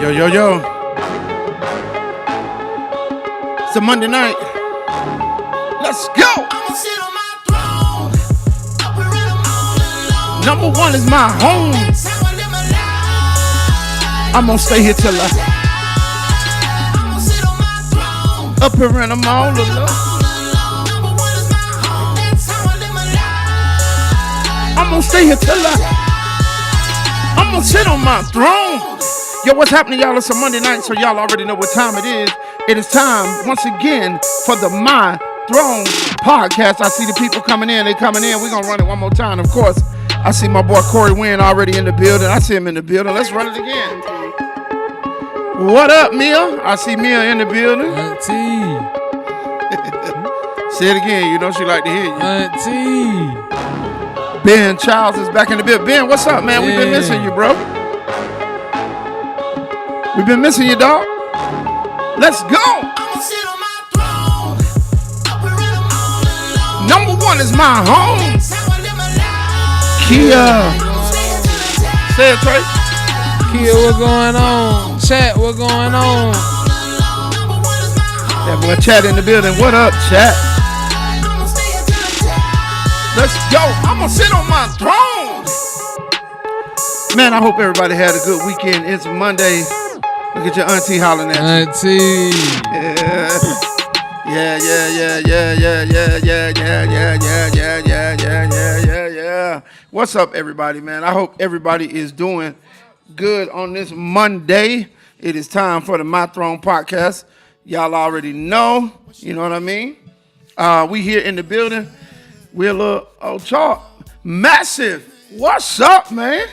Yo, yo, yo. It's a Monday night. Let's go. Number one is my home. I'm gonna stay here till I up here and I'm all alone. I'm gonna stay here till I'm gonna sit on my throne. Yo, what's happening, y'all? It's a Monday night, so y'all already know what time it is. It is time, once again, for the My Throne podcast. I see the people coming in. They coming in. We're going to run it one more time, of course. I see my boy Corey Wynn already in the building. I see him in the building. Let's run it again. What up, Mia? I see Mia in the building. Auntie. Say it again. You know she like to hear you. Auntie. Ben Childs is back in the building. Ben, what's up, man? We've been missing you, bro. We've been missing you, dog. Let's go. Number one is my home. Kia. Say it, Trey. Kia, what going on? Chat, what going on? That boy Chat in the building. What up, Chat? Let's go. I'm going to sit on my throne. Man, I hope everybody had a good weekend. It's Monday. Look at your auntie hollering at you. Auntie. Yeah. What's up, everybody, man? I hope everybody is doing good on this Monday. It is time for the My Throne podcast. Y'all already know. You know what I mean? We here in the building. We're a little chalk. Massive. What's up, man?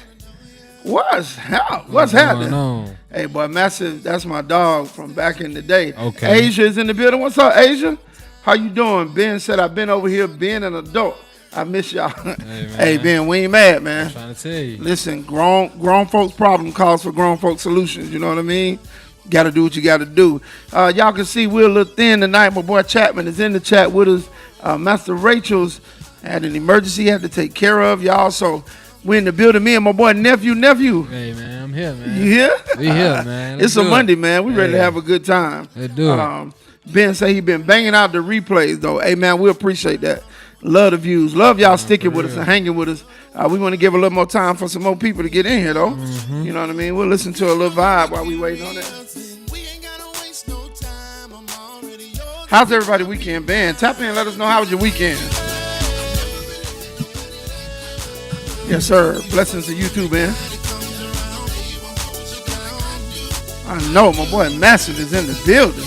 What's happening? Hey, boy, Massive, that's my dog from back in the day. Okay. Asia is in the building. What's up, Asia? How you doing? Ben said, I've been over here being an adult. I miss y'all. Hey, Ben, we ain't mad, man. I'm trying to tell you. Listen, grown folks' problem calls for grown folks' solutions. You know what I mean? Got to do what you got to do. Y'all can see we're a little thin tonight. My boy Chapman is in the chat with us. MasterRachels had an emergency he had to take care of, y'all. So we in the building. Me and my boy nephew. Hey, man, I'm here, man. You here? We here, man. It's a Monday, man. We ready to have a good time. Let's do it. Ben say he been banging out the replays, though. Hey, man, we appreciate that. Love the views. Love y'all sticking with us and hanging with us. We want to give a little more time for some more people to get in here, though. Mm-hmm. You know what I mean? We'll listen to a little vibe while we waiting on that. How's everybody weekend, Ben? Tap in and let us know how was your weekend. Yes, sir. Blessings to you too, man. I know my boy Massive is in the building.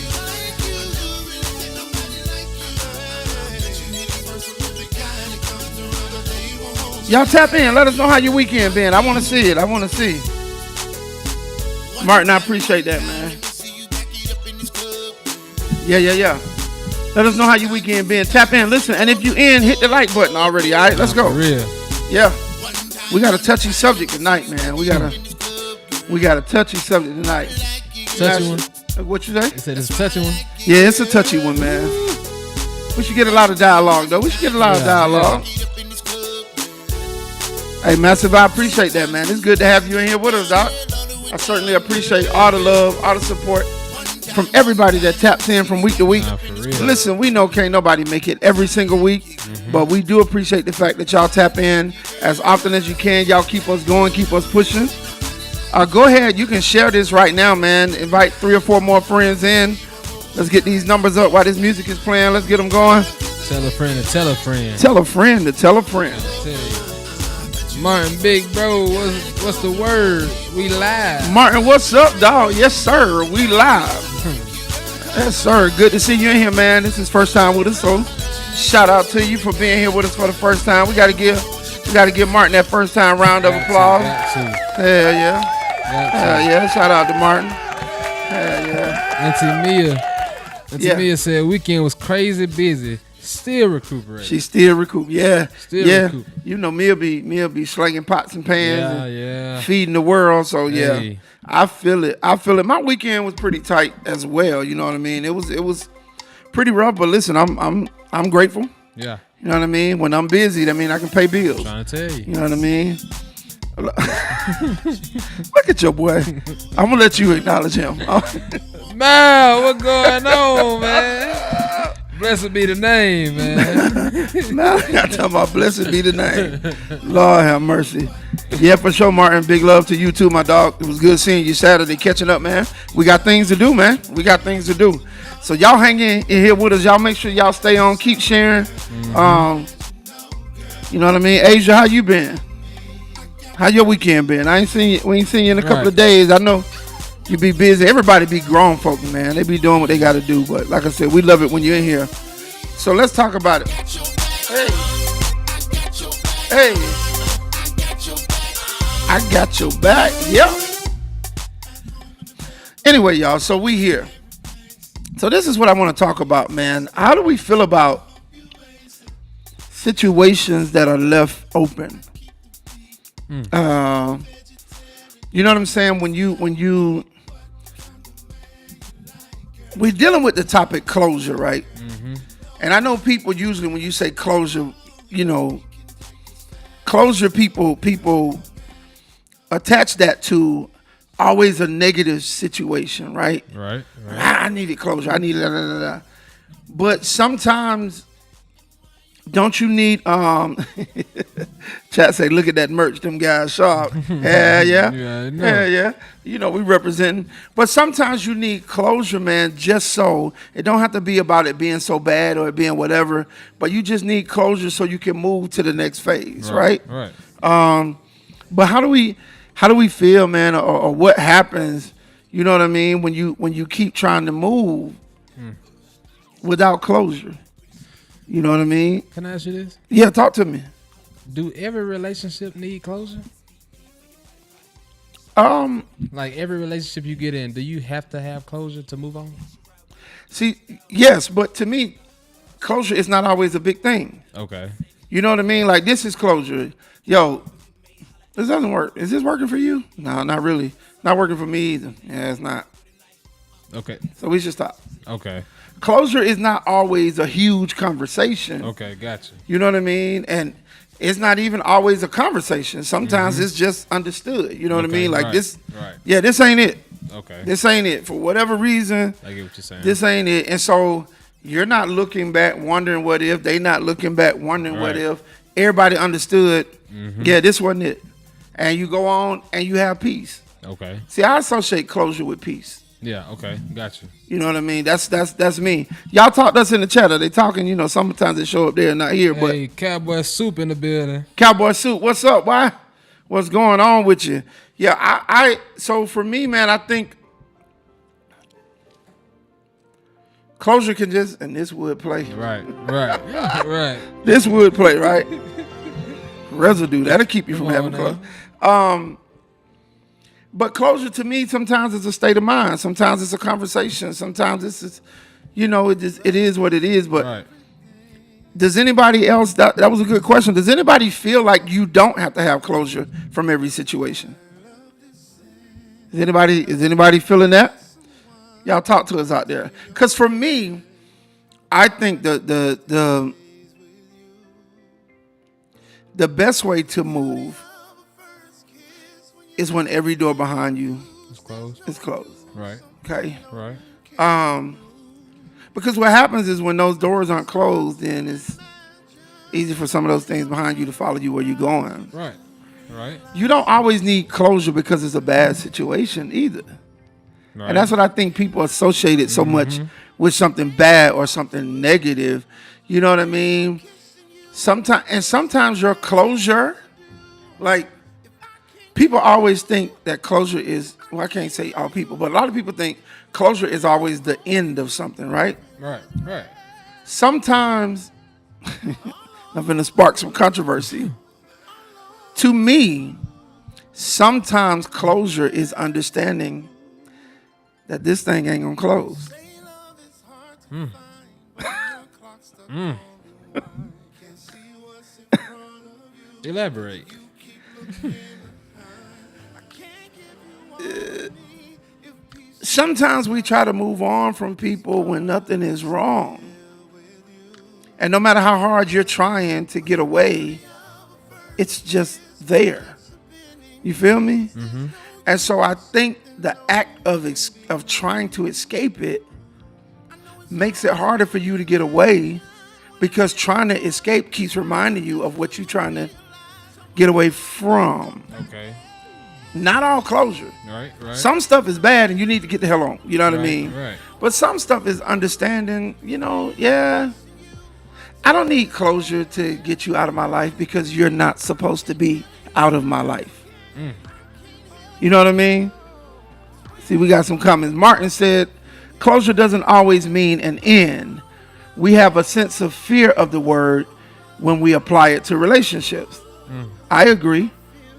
Y'all tap in. Let us know how your weekend been. I want to see it. I want to see. Martin, I appreciate that, man. Yeah. Let us know how your weekend been. Tap in. Listen, and if you in, hit the like button already, all right? Let's go. For real. Yeah. We got a touchy subject tonight, man. We got a touchy subject tonight. Touchy one? What you say? You said it's a touchy one? Yeah, it's a touchy one, man. We should get a lot of dialogue, though. Yeah. Hey, Massive, I appreciate that, man. It's good to have you in here with us, Doc. I certainly appreciate all the love, all the support from everybody that taps in from week to week. For real. Listen, we know can't nobody make it every single week, but we do appreciate the fact that y'all tap in as often as you can. Y'all keep us going, keep us pushing. Go ahead, you can share this right now, man. Invite 3 or 4 more friends in. Let's get these numbers up while this music is playing. Let's get them going. Tell a friend to tell a friend. Tell a friend to tell a friend. I tell you. Martin, big bro, what's the word? We live. Martin, what's up, dog? Yes, sir. We live. Yes, sir. Good to see you in here, man. This is first time with us, so shout out to you for being here with us for the first time. We gotta give Martin that first time round of applause. Hell yeah. Shout out to Martin. Hell yeah. Auntie Mia said weekend was crazy busy. Still recuperating. She still recoup. Yeah. Recoup. You know, Mia be slinging pots and pans and feeding the world. So yeah. Hey. I feel it. My weekend was pretty tight as well. You know what I mean? It was pretty rough, but listen, I'm grateful. Yeah. You know what I mean? When I'm busy, that mean I can pay bills. I'm trying to tell you. You know what I mean? Look at your boy. I'm gonna let you acknowledge him. Man, what's going on, man? Blessed be the name, man. Now I got talking about blessed be the name. Lord have mercy. Yeah, for sure, Martin. Big love to you too, my dog. It was good seeing you Saturday, catching up, man. We got things to do, man. We got things to do. So y'all hang in here with us. Y'all make sure y'all stay on, keep sharing. You know what I mean? Asia, how you been? How your weekend been? We ain't seen you in a couple of days. I know you be busy. Everybody be grown folk, man. They be doing what they got to do. But like I said, we love it when you're in here. So let's talk about it. Hey, I got your back. Yep. Anyway, y'all, so we here. So this is what I want to talk about, man. How do we feel about situations that are left open? You know what I'm saying? We're dealing with the topic closure, right? Mm-hmm. And I know people usually when you say closure, you know, closure people attach that to always a negative situation, right? Right. I needed closure. I needed da. But sometimes don't you need chat say, look at that merch, them guys sharp. Yeah. You know, we representing. But sometimes you need closure, man, just so it don't have to be about it being so bad or it being whatever, but you just need closure so you can move to the next phase, right? Right. But how do we feel, man, or what happens, you know what I mean, when you keep trying to move without closure? You know what I mean? Can I ask you this? Yeah, talk to me. Do every relationship need closure? Like every relationship you get in, do you have to have closure to move on? See, yes, but to me, closure is not always a big thing. Okay. You know what I mean? Like this is closure. Yo, this doesn't work. Is this working for you? No, not really. Not working for me either. Yeah, it's not. Okay. So we should stop. Okay. Closure is not always a huge conversation. Okay, gotcha. You know what I mean? And it's not even always a conversation. Sometimes it's just understood. You know what I mean? Like this. Right. Yeah, this ain't it. Okay. This ain't it. For whatever reason, I get what you're saying. this ain't it. And so you're not looking back wondering what if. They not looking back wondering what if. Everybody understood, yeah, this wasn't it. And you go on and you have peace. Okay. See, I associate closure with peace. Yeah, okay. Got you. You know what I mean? That's me. Y'all talk to us in the chat. Are they talking? You know, sometimes they show up there and not here. Hey, but Cowboy Soup in the building. Cowboy Soup, what's up? Why? What's going on with you? Yeah, I so for me, man, I think closure can just, and this would play. Right. This would play, right? Residue, that'll keep you from having closure. But closure to me sometimes is a state of mind. Sometimes it's a conversation. Sometimes it's just, you know, it is what it is. But does anybody else, that was a good question. Does anybody feel like you don't have to have closure from every situation? Is anybody feeling that? Y'all talk to us out there. Because for me, I think the best way to move is when every door behind you is closed. Right. Okay. Right. Because what happens is when those doors aren't closed, then it's easy for some of those things behind you to follow you where you're going. Right. You don't always need closure because it's a bad situation either. Right. And that's what I think people associate it so much with something bad or something negative. You know what I mean? Sometimes your closure, like, people always think that closure is, well, I can't say all people, but a lot of people think closure is always the end of something, right? Right. Sometimes, I'm going to spark some controversy. To me, sometimes closure is understanding that this thing ain't going to close. Elaborate. Sometimes we try to move on from people when nothing is wrong. And no matter how hard you're trying to get away, it's just there. You feel me? Mm-hmm. And so I think the act of trying to escape it makes it harder for you to get away, because trying to escape keeps reminding you of what you're trying to get away from. Okay. Not all closure. Right. Some stuff is bad and you need to get the hell on. You know what I mean? Right. But some stuff is understanding, yeah. I don't need closure to get you out of my life, because you're not supposed to be out of my life. You know what I mean? See, we got some comments. Martin said, closure doesn't always mean an end. We have a sense of fear of the word when we apply it to relationships. I agree.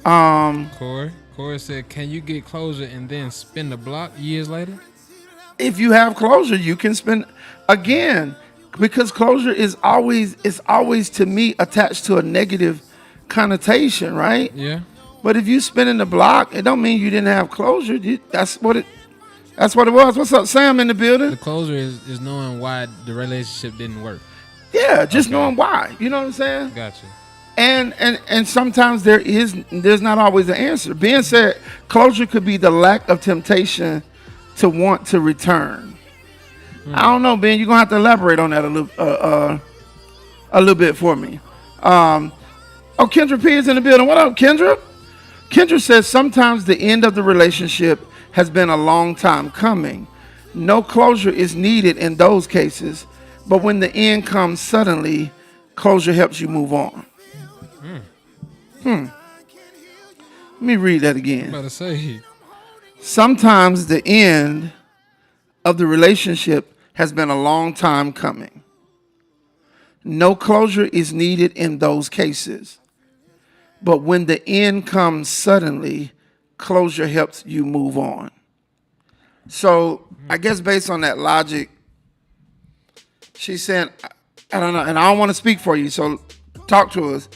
Corey said, can you get closure and then spin the block years later? If you have closure, you can spin again, because closure is always to me attached to a negative connotation, right? Yeah. But if you spin in the block, it don't mean you didn't have closure. That's what it was. What's up, Sam, in the building? The closure is knowing why the relationship didn't work. Yeah, just knowing why. You know what I'm saying? Gotcha. And sometimes there's not always an answer. Being said, closure could be the lack of temptation to want to return. I don't know, Ben. You're gonna have to elaborate on that a little bit for me. Kendra P is in the building. What up, Kendra? Kendra says sometimes the end of the relationship has been a long time coming. No closure is needed in those cases, but when the end comes suddenly, closure helps you move on. Let me read that again. I'm about to say. Sometimes the end of the relationship has been a long time coming. No closure is needed in those cases, but when the end comes suddenly, closure helps you move on. So I guess based on that logic, she's saying, I don't know, and I don't want to speak for you, so talk to us.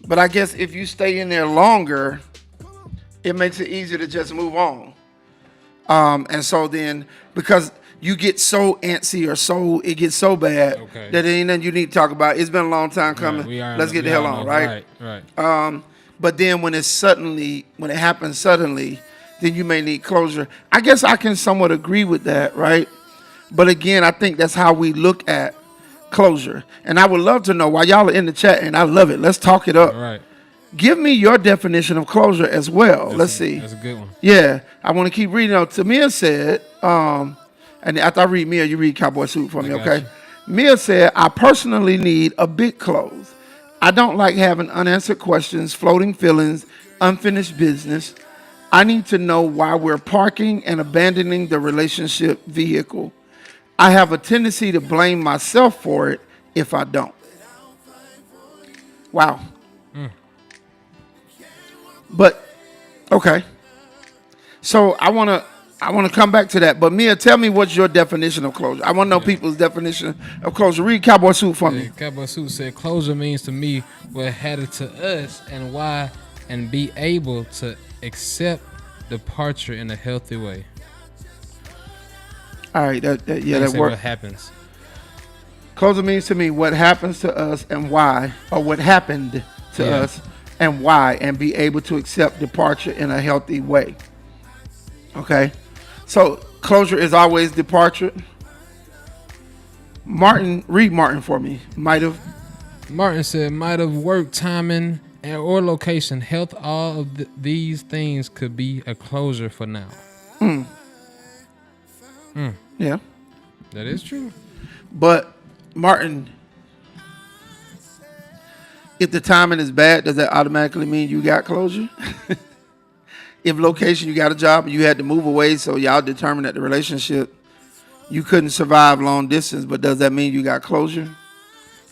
But I guess if you stay in there longer, it makes it easier to just move on. And so then, because you get so antsy or it gets so bad that ain't nothing you need to talk about. It's been a long time coming. Let's get the hell on, right? Right. But then when it happens suddenly, then you may need closure. I guess I can somewhat agree with that, right? But again, I think that's how we look at closure. And I would love to know, while y'all are in the chat, and I love it, let's talk it up. All right. Give me your definition of closure as well. Let's see. That's a good one. Yeah, I want to keep reading. Tamia said, and after I read Mia, you read Cowboy Suit for me, okay? Mia said, I personally need a big close. I don't like having unanswered questions, floating feelings, unfinished business. I need to know why we're parking and abandoning the relationship vehicle. I have a tendency to blame myself for it if I don't. Wow. But, okay. So I want to come back to that. But Mia, tell me what's your definition of closure. I want to know people's definition of closure. Read Cowboy Suit for me. Cowboy Suit said, closure means to me what happened to us and why, and be able to accept departure in a healthy way. All right, that works. What happens. Closure means to me what happens to us and why, or what happened to us and why, and be able to accept departure in a healthy way. Okay, so closure is always departure. Read Martin for me. Martin said, might have work, timing, or location, health, all of these things could be a closure for now. Yeah. That is true. But, Martin, if the timing is bad, does that automatically mean you got closure? If location, you got a job and you had to move away, so y'all determined that the relationship, you couldn't survive long distance, but does that mean you got closure?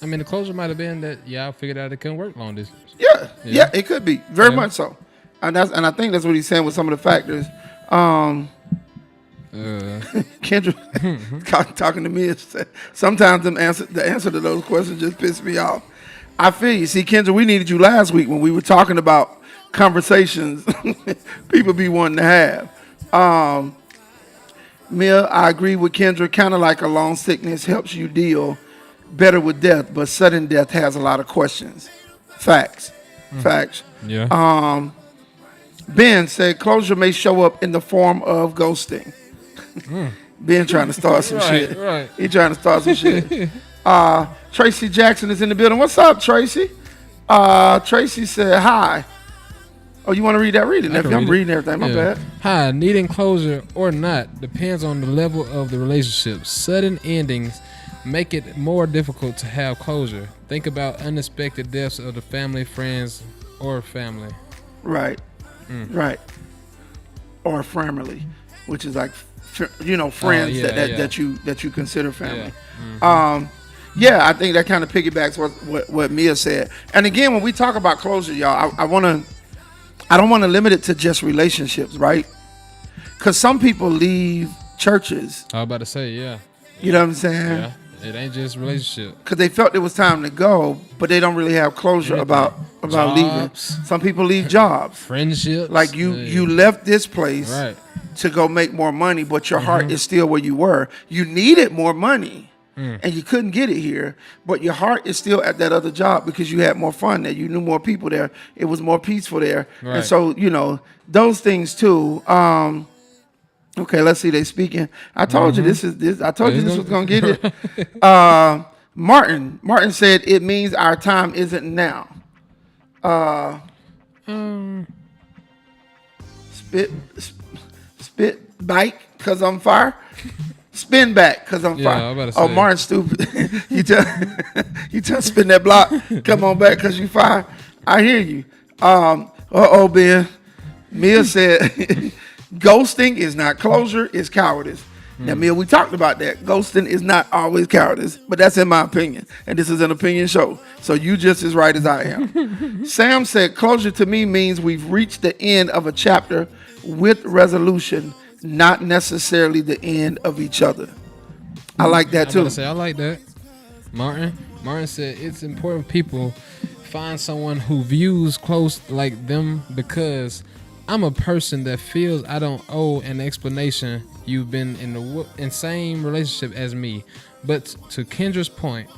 I mean, the closure might have been that y'all figured out it couldn't work long distance. Yeah, it could be. Very much so. And I think that's what he's saying with some of the factors. Kendra talking to me, sometimes the answer to those questions just piss me off. I feel you. See, Kendra, we needed you last week when we were talking about conversations people be wanting to have. Mia, I agree with Kendra. Kind of like a long sickness helps you deal better with death, but sudden death has a lot of questions. Facts. Yeah. Ben said closure may show up in the form of ghosting. Ben trying to start some shit. Right. He trying to start some shit. Tracy Jackson is in the building. What's up, Tracy? Tracy said hi. Oh, you want to read that? Read it, nephew. I'm reading everything. My bad. Hi, needing closure or not depends on the level of the relationship. Sudden endings make it more difficult to have closure. Think about unexpected deaths of the family, friends, or family. Right. Right. Or family, which is like, friends that you consider family. Yeah, I think that kind of piggybacks what Mia said. And again, when we talk about closure, y'all, I don't want to limit it to just relationships, right? Because some people leave churches. I was about to say, yeah. You know what I'm saying? Yeah, it ain't just relationship. Because they felt it was time to go, but they don't really have closure about leaving. Some people leave jobs. Friendships. Like you left this place to go make more money, but your heart is still where you were. You needed more money. And you couldn't get it here, but your heart is still at that other job because you had more fun there. You knew more people there. It was more peaceful there. Right. And so, those things too. Okay, let's see. They speaking. I told you this. I told you this was going to get it. Martin said it means our time isn't now. Spit bike because I'm fire. Spin back because I'm fine. I'm about to say. Oh, Martin, stupid. you tell spin that block. Come on back because you fine. I hear you. Ben. Mia said, ghosting is not closure, it's cowardice. Now, Mia, we talked about that. Ghosting is not always cowardice, but that's in my opinion. And this is an opinion show. So you just as right as I am. Sam said, closure to me means we've reached the end of a chapter with resolution, not necessarily the end of each other. I like that too. I like that. Martin said it's important people find someone who views close like them because I'm a person that feels I don't owe an explanation. You've been in the same relationship as me. But to Kendra's point,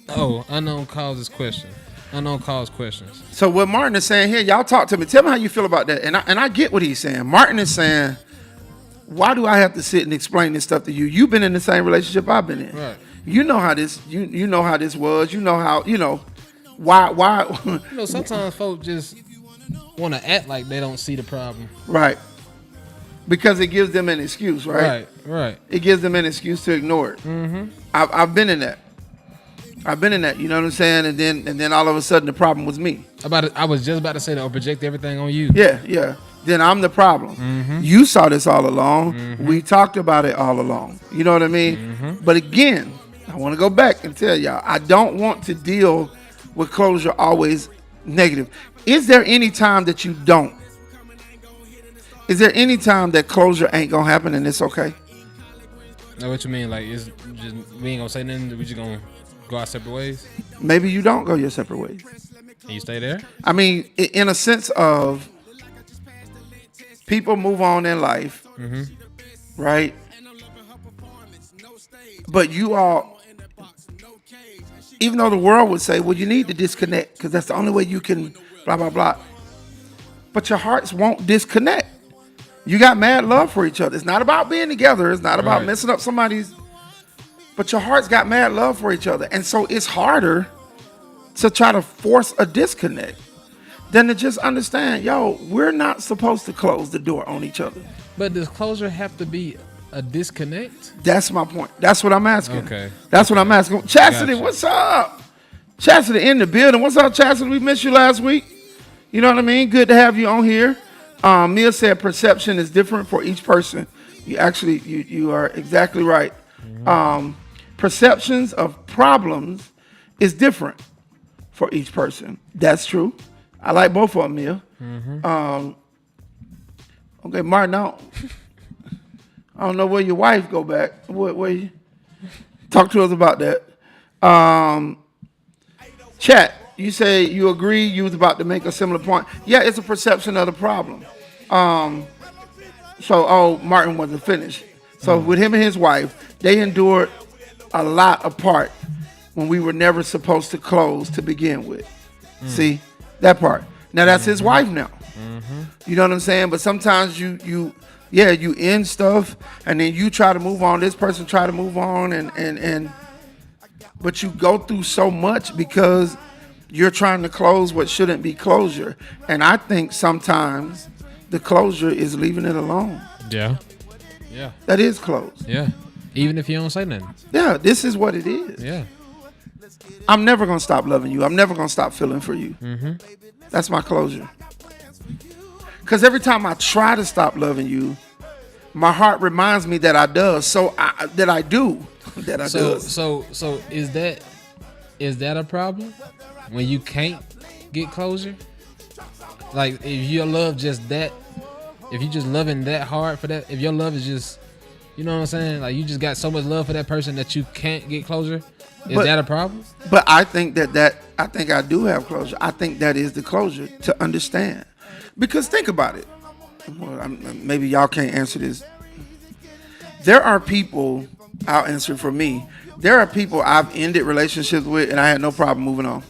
unknown causes questions. So what Martin is saying here, y'all talk to me. Tell me how you feel about that. And I get what he's saying. Martin is saying, why do I have to sit and explain this stuff to you? You've been in the same relationship I've been in. Right. You know how this. You know how this was. You know how. Why? Sometimes folks just want to act like they don't see the problem. Right. Because it gives them an excuse. Right. It gives them an excuse to ignore it. Mm-hmm. I've been in that. You know what I'm saying? And then all of a sudden the problem was me. I was just about to say that, or project everything on you. Yeah. Then I'm the problem. Mm-hmm. You saw this all along. Mm-hmm. We talked about it all along. You know what I mean? Mm-hmm. But again, I want to go back and tell y'all, I don't want to deal with closure always negative. Is there any time that you don't? Is there any time that closure ain't gonna happen and it's okay? Know what you mean? Like, it's just we ain't gonna say nothing. We just gonna go our separate ways? Maybe you don't go your separate ways. And you stay there? I mean, in a sense of people move on in life, right? But you all, even though the world would say, well, you need to disconnect because that's the only way you can blah, blah, blah. But your hearts won't disconnect. You got mad love for each other. It's not about being together. It's not about messing up somebody's. But your hearts got mad love for each other. And so it's harder to try to force a disconnect than to just understand, we're not supposed to close the door on each other. But does closure have to be a disconnect? That's my point. That's what I'm asking. Okay. That's what I'm asking. Chastity, what's up? Chastity in the building. What's up, Chastity? We missed you last week. You know what I mean? Good to have you on here. Mia said perception is different for each person. You actually, you are exactly right. Perceptions of problems is different for each person. That's true. I like both of them, Mia. Okay, Martin, I don't know where your wife go back. Where you talk to us about that. Chat, you say you agree you was about to make a similar point. Yeah, it's a perception of the problem. Martin wasn't finished. So with him and his wife, they endured a lot apart when we were never supposed to close to begin with. See, that part. Now that's his wife now. You know what I'm saying? But sometimes you end stuff and then you try to move on. This person try to move on and but you go through so much because you're trying to close what shouldn't be closure. And I think sometimes the closure is leaving it alone. Yeah. Yeah. That is closed. Yeah. Even if you don't say nothing. Yeah, this is what it is. Yeah. I'm never going to stop loving you. I'm never going to stop feeling for you. That's my closure. Because every time I try to stop loving you, my heart reminds me that I do. So is that a problem when you can't get closure? Like if your love just that, if you just loving that hard for that, if your love is just, you know what I'm saying? Like you just got so much love for that person that you can't get closure. Is that a problem? But I think I think I do have closure. I think that is the closure to understand. Because think about it. Well, maybe y'all can't answer this. There are people, I'll answer for me. There are people I've ended relationships with and I had no problem moving on.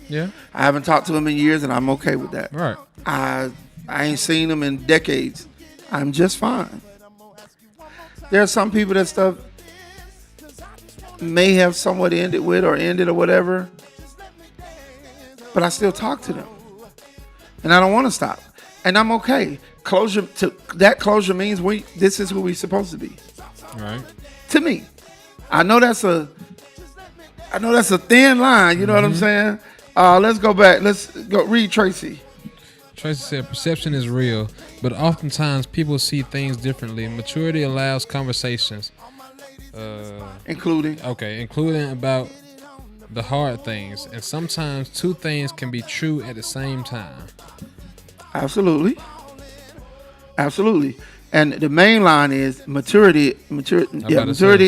Yeah. I haven't talked to them in years and I'm okay with that. Right. I ain't seen them in decades. I'm just fine. There are some people that stuff may have somewhat ended or whatever, but I still talk to them. And I don't want to stop. And I'm okay. Closure means this is who we're supposed to be. Right. To me. I know that's a thin line, you know what I'm saying? Let's go back. Let's go read Tracy. Tracy said, perception is real, but oftentimes people see things differently. Maturity allows conversations. Including about the hard things. And sometimes two things can be true at the same time. Absolutely. And the main line is maturity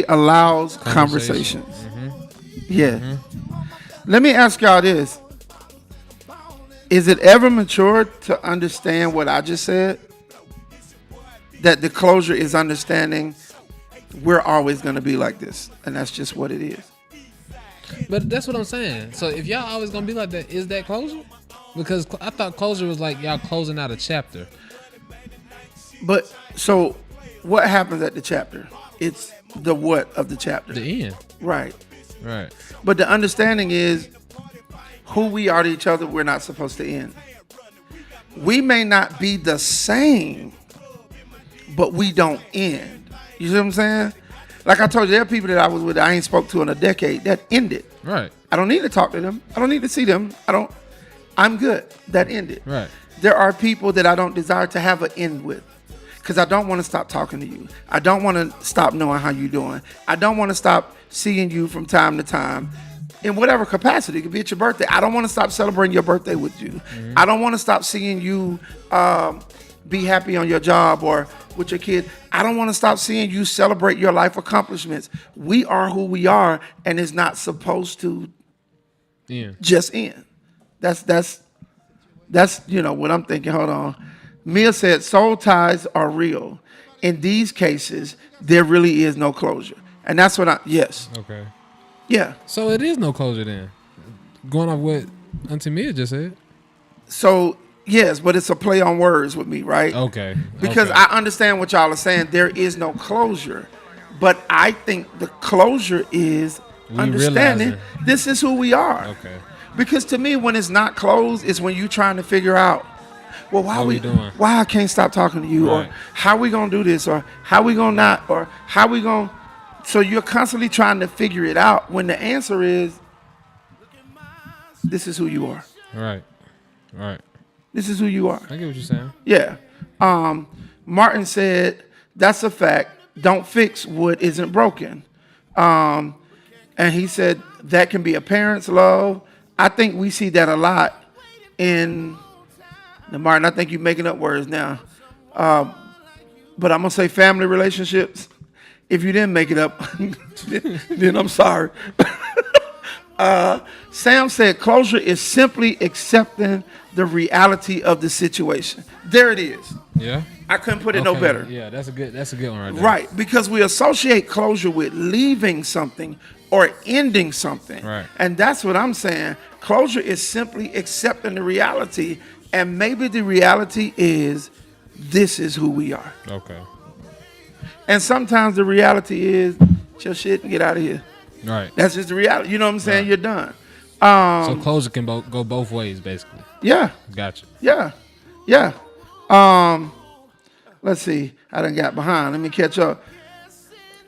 allows conversations. Yeah. Let me ask y'all this. Is it ever mature to understand what I just said? That the closure is understanding we're always going to be like this. And that's just what it is. But that's what I'm saying. So if y'all always going to be like that, is that closure? Because I thought closure was like y'all closing out a chapter. But so what happens at the chapter? It's the what of the chapter? The end. Right. Right. But the understanding is who we are to each other, we're not supposed to end. We may not be the same, but we don't end. You see what I'm saying? Like I told you, there are people that I was with I ain't spoke to in a decade that ended. Right. I don't need to talk to them. I don't need to see them. I'm good. That ended. Right. There are people that I don't desire to have an end with because I don't want to stop talking to you. I don't want to stop knowing how you're doing. I don't want to stop seeing you from time to time in whatever capacity. It could be at your birthday. I don't want to stop celebrating your birthday with you. I don't want to stop seeing you be happy on your job or with your kid. I don't want to stop seeing you celebrate your life accomplishments. We are who we are, and it's not supposed to just end. That's what I'm thinking. Hold on. Mia said soul ties are real. In these cases, there really is no closure. And that's what yes. Okay. Yeah. So it is no closure then. Going off what Auntie Mia just said. So yes, but it's a play on words with me, right? Okay. Because I understand what y'all are saying. There is no closure. But I think the closure is understanding this is who we are. Okay. Because to me, when it's not closed, it's when you're trying to figure out, well, why I can't stop talking to you, right. or how we gonna do this, or how we gonna not, or how we gonna. So you're constantly trying to figure it out when the answer is, this is who you are. Right. This is who you are. I get what you're saying. Yeah. Martin said, that's a fact. Don't fix what isn't broken. And he said that can be a parent's love. I think we see that a lot in Martin. I think you're making up words now. But I'm going to say family relationships. If you didn't make it up, then I'm sorry. Sam said closure is simply accepting the reality of the situation. There it is. Yeah. I couldn't put it no better. Yeah, that's a good one right there. Right, because we associate closure with leaving something or ending something. Right. And that's what I'm saying. Closure is simply accepting the reality And maybe the reality is this is who we are. Okay. And sometimes the reality is chill shit and get out of here. Right. That's just the reality. You know what I'm saying? Right. You're done. So closure can go both ways, basically. Yeah. Gotcha. Yeah. Yeah. Let's see. I done got behind. Let me catch up.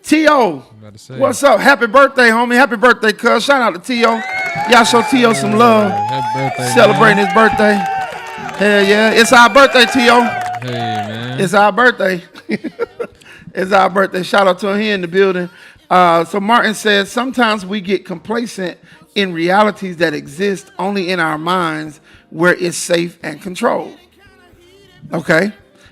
T.O. What's up? Happy birthday, homie. Happy birthday, cuz. Shout out to T.O. Y'all show T.O. some love. Happy birthday, celebrating his birthday. Hell yeah. It's our birthday, T.O. Hey, man. It's our birthday. It's our birthday. Shout out to him here in the building. So Martin says, sometimes we get complacent in realities that exist only in our minds where it's safe and controlled. Okay?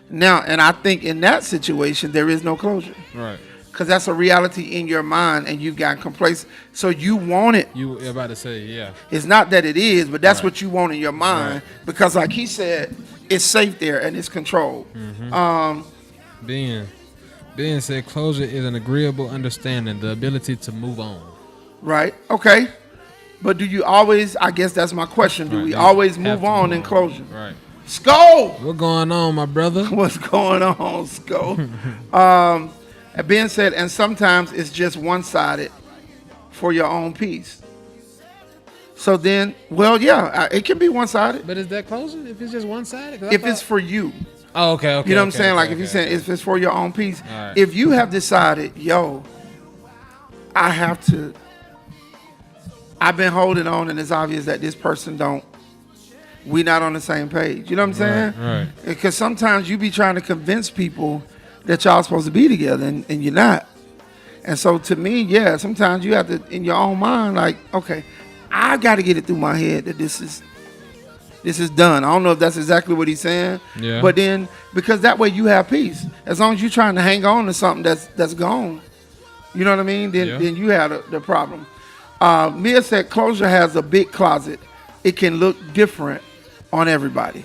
Now, and I think in that situation, there is no closure. Right. Because that's a reality in your mind and you've gotten complacent. So you want it. You were about to say, yeah. It's not that it is, but that's what you want in your mind. Right. Because like he said, it's safe there and it's controlled. Mm-hmm. Ben said closure is an agreeable understanding, the ability to move on. Right. Okay. But do you always, I guess that's my question, do we always move on in closure? Right. Sko! What's going on, my brother? What's going on, Sko? Ben said, and sometimes it's just one-sided for your own peace. So then, well, yeah, it can be one-sided. But is that closure if it's just one-sided? If it's for you. Oh, okay. You know what I'm saying? Like if you're saying if it's for your own peace. Right. If you have decided, yo, I've been holding on and it's obvious that this person we not on the same page. You know what I'm saying? Right. Because sometimes you be trying to convince people that y'all supposed to be together and you're not. And so to me, yeah, sometimes you have to, in your own mind, like, okay, I got to get it through my head that this is done. I don't know if that's exactly what he's saying. Yeah. But then, because that way you have peace. As long as you're trying to hang on to something that's gone, you know what I mean? Then you have the problem. Mia said closure has a big closet. It can look different on everybody.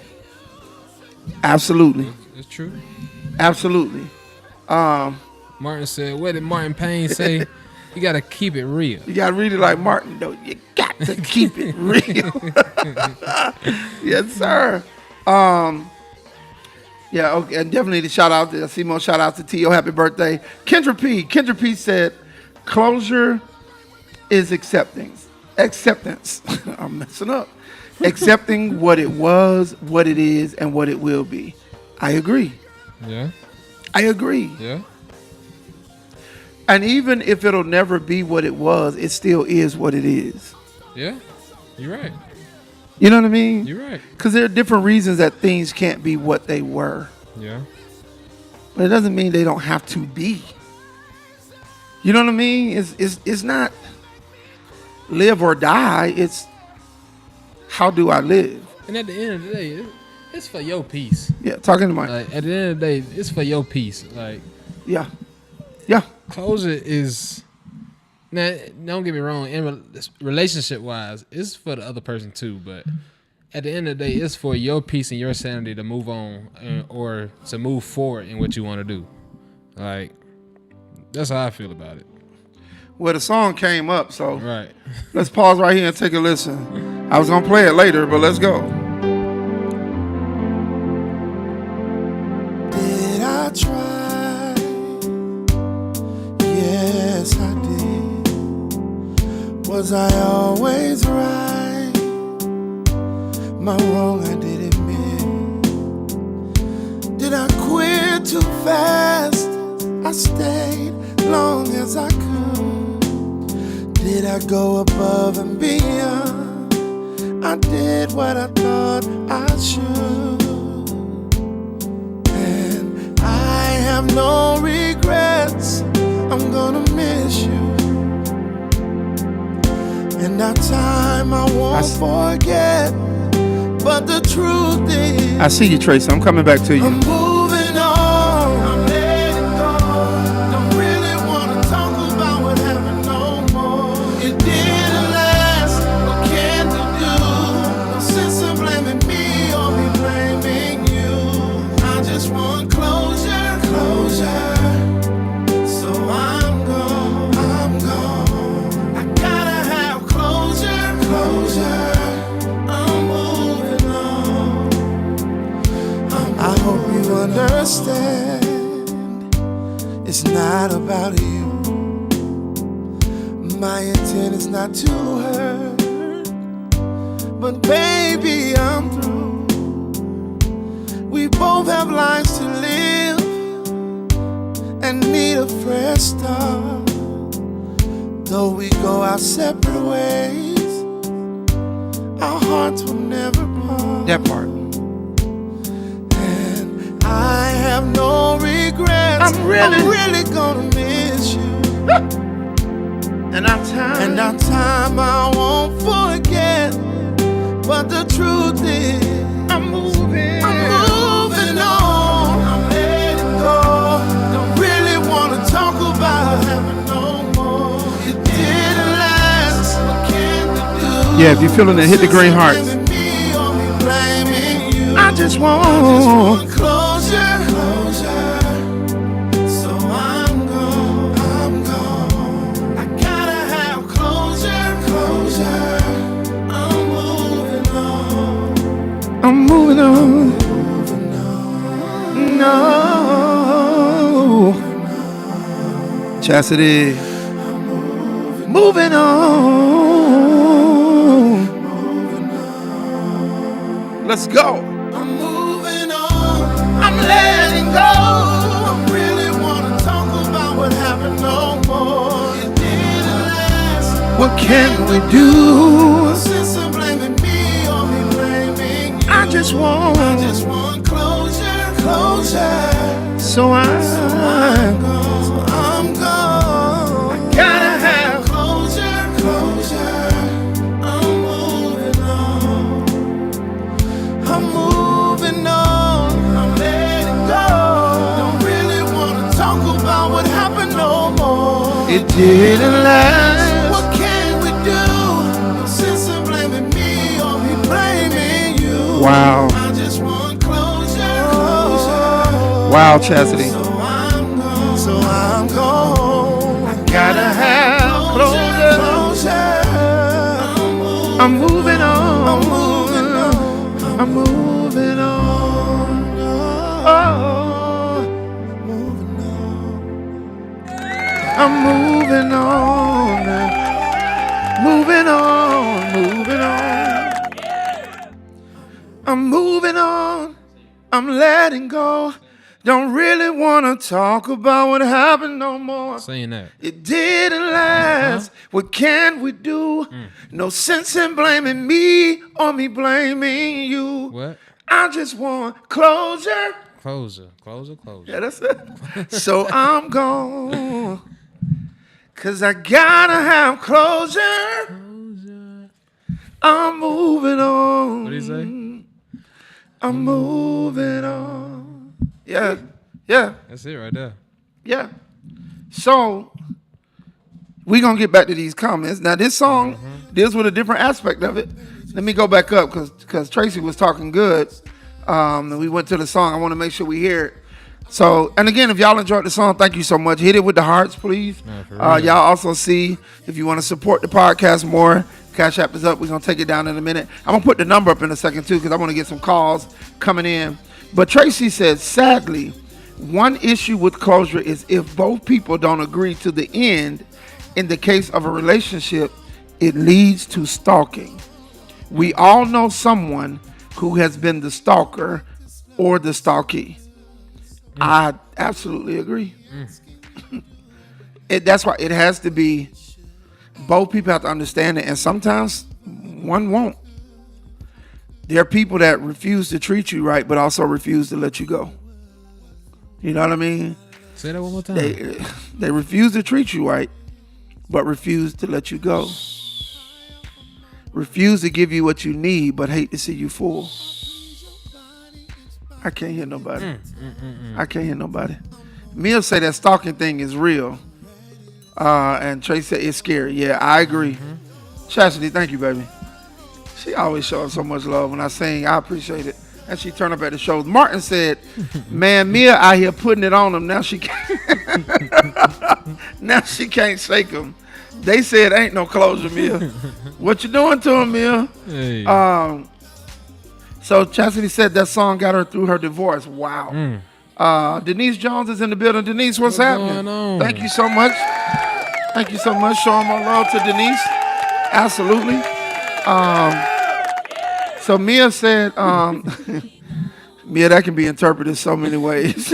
Absolutely. It's true. Absolutely. Martin said, what did Martin Payne say? You got to keep it real. You got to read it like Martin, though. You got to keep it real. Yes, sir. Yeah, okay. And definitely the shout out to Simo, shout out to T.O. Happy birthday. Kendra P said, closure is acceptance. I'm messing up. Accepting what it was, what it is, and what it will be. I agree. Yeah. I agree. Yeah. And even if it'll never be what it was, it still is what it is. Yeah. You're right. You know what I mean? You're right. Because there are different reasons that things can't be what they were. Yeah. But it doesn't mean they don't have to be. You know what I mean? It's not live or die. It's how do I live? And at the end of the day, it's for your peace. Yeah, talking to Mike. Like, at the end of the day, it's for your peace. Like, yeah. Closure is, now, don't get me wrong, relationship wise, it's for the other person too. But at the end of the day, it's for your peace and your sanity to move on or to move forward in what you want to do. Like, that's how I feel about it. Well, the song came up, so right. Let's pause right here and take a listen. I was gonna play it later, but let's go. Did I try? Yes, I did. Was I always right? My wrong, I did admit. Did I quit too fast? I stayed long as I could. Did I go above and beyond? I did what I thought I should. And I have no regrets. I'm gonna miss you. And that time I won't forget. But the truth is, I see you, Trace. I'm coming back to you. I'm moving on. I'm letting go. Don't really wanna talk about what happened no more. It didn't last. What can you do? No sense in blaming me or me blaming you. I just want closure. So I'm gone. I gotta have closure. I'm moving on. It's not about you. My intent is not to hurt, but baby, I'm through. We both have lives to live and need a fresh start. Though we go our separate ways, our hearts will never part. That part. And I have no regrets. I'm really gonna miss you. And our time I won't forget. But the truth is, I'm moving on. I'm letting go. Don't really wanna talk about heaven no more. It didn't last. What can we do? Yeah, if you're feeling it, hit the green heart. I just want closure. So I'm gone. I gotta have closure. I'm moving on. No. Chastity. Moving on. Let's go. I'm moving on. I'm letting go. I really wanna talk about what happened no more. It didn't last. What can we do? Since I'm blaming me or me blaming you. I just want closure. So I'm gone. I gotta have closure. I'm moving on. I'm letting go. Don't really wanna talk about what happened no more. it didn't last. What can we do? Since I'm blaming me or me blaming you. Wow. I just want closure. Wow, Chastity. So I'm gone. I gotta have closure. I'm moving on. I'm moving on. I'm moving on. Oh. I'm moving on. Moving on. I'm moving on. I'm letting go. Don't really want to talk about what happened no more. Saying that. It didn't last. What can we do? No sense in blaming me or me blaming you. What? I just want closure. Closure. Yeah, that's it. So I'm gone. Cause I gotta have closure. I'm moving on. What do you say? I'm moving on. Yeah. That's it right there. Yeah. So we're gonna get back to these comments. Now this song deals with a different aspect of it. Let me go back up because Tracy was talking good. And we went to the song. I want to make sure we hear it. So, and again, if y'all enjoyed the song, thank you so much. Hit it with the hearts, please. Y'all also see if you want to support the podcast more, Cash App is up. We're going to take it down in a minute. I'm going to put the number up in a second, too, because I want to get some calls coming in. But Tracy said, sadly, one issue with closure is if both people don't agree to the end. In the case of a relationship, it leads to stalking. We all know someone who has been the stalker or the stalkee. I absolutely agree. That's why it has to be, both people have to understand it, and sometimes one won't. There are people that refuse to treat you right, but also refuse to let you go. You know what I mean? Say that one more time. They refuse to treat you right, but refuse to let you go. Refuse to give you what you need, but hate to see you full. I can't hear nobody. I can't hear nobody. Mia say that stalking thing is real. And Trey said it's scary. Yeah, I agree. Chastity, thank you, baby. She always shows so much love when I sing. I appreciate it. And she turned up at the shows. Martin said, man, Mia out here putting it on him. Now she can't, now she can't shake him. They said ain't no closure, Mia. What you doing to him, Mia? Hey. So Chastity said that song got her through her divorce. Wow. Denise Jones is in the building. Denise, what's happening? Going on? Thank you so much. Thank you so much. Showing my love to Denise. Absolutely. So Mia said, Mia, that can be interpreted so many ways.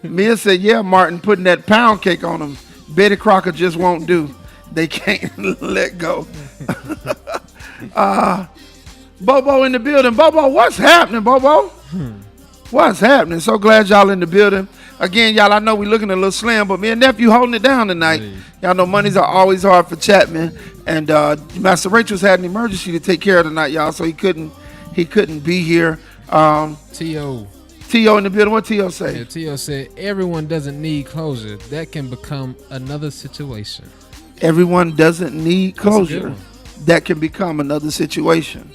Mia said, yeah, Martin, putting that pound cake on them. Betty Crocker just won't do. They can't let go. Bobo in the building. Bobo, what's happening, Bobo? What's happening? So glad y'all in the building. Again, y'all, I know we looking a little slim, but me and nephew holding it down tonight. Hey. Y'all know Mondays are always hard for Chapman. And MasterRachels had an emergency to take care of tonight, y'all, so he couldn't be here. T.O. in the building. What T.O. say? Yeah, T.O. said, everyone doesn't need closure. That can become another situation. Everyone doesn't need closure. That can become another situation.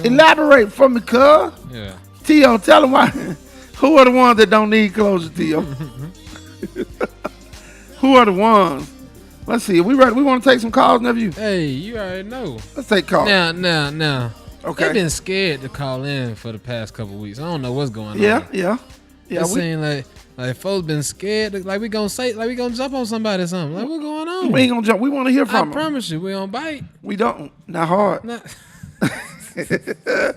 Elaborate for me, cuz. Yeah. T.O., tell them why. Who are the ones that don't need closure, T.O.? Who are the ones? Let's see. We ready? We want to take some calls, nephew? Hey, you already know. Let's take calls. Now. Okay. They've been scared to call in for the past couple of weeks. I don't know what's going on. Yeah. It seems like folks been scared. Like we gonna jump on somebody or something. Like what's going on? We ain't gonna jump. We want to hear from them. I promise you, we don't bite. We don't. Not hard. The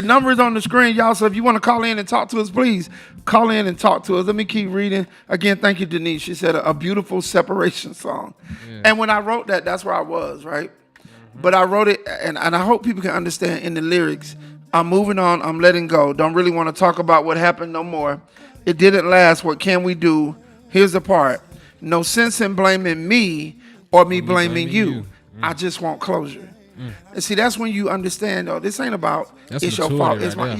number is on the screen, y'all. So if you want to call in and talk to us, please call in and talk to us. Let me keep reading. Again, thank you, Denise. She said a beautiful separation song. Yeah. And when I wrote that, that's where I was, right? Mm-hmm. But I wrote it, and I hope people can understand in the lyrics. I'm moving on. I'm letting go. Don't really want to talk about what happened no more. It didn't last. What can we do? Here's the part. No sense in blaming me or me blaming you. I just want closure. And see, that's when you understand, this ain't about it's your fault. It's my,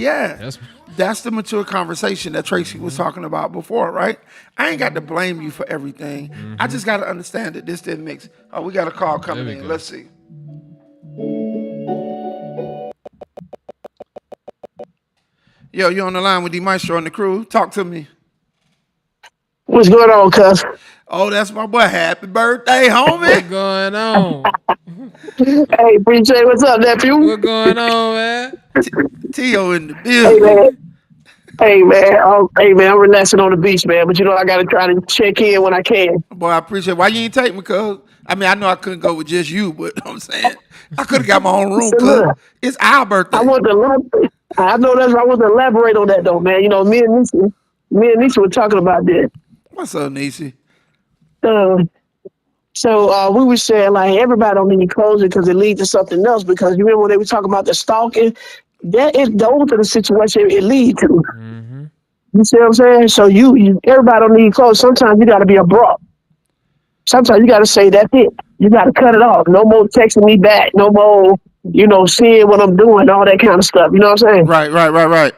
that's the mature conversation that Tracy was talking about before, right? I ain't got to blame you for everything. I just got to understand that this didn't mix. Oh, we got a call coming in. Go. Let's see. Yo, you on the line with dmastro and the crew? Talk to me. What's going on, cuz? Oh, that's my boy. Happy birthday, homie. What's going on? Hey, appreciate what's up, nephew? What's going on, man? T.O. in the building. Hey, man. I'm relaxing on the beach, man. But, I got to try to check in when I can. Boy, I appreciate it. Why you ain't take me, cuz? I mean, I know I couldn't go with just you, but I'm saying I could have got my own room, cuz. It's our birthday. I know that's why I want to elaborate on that, though, man. Me and Nisha were talking about that. What's up, Nisha? So we were saying, like, everybody don't need closure because it leads to something else. Because you remember when they were talking about the stalking? That is those are the situation it leads to. Mm-hmm. You see what I'm saying? So everybody don't need closure. Sometimes you got to be abrupt. Sometimes you got to say, that's it. You got to cut it off. No more texting me back. No more, seeing what I'm doing, all that kind of stuff. You know what I'm saying? Right.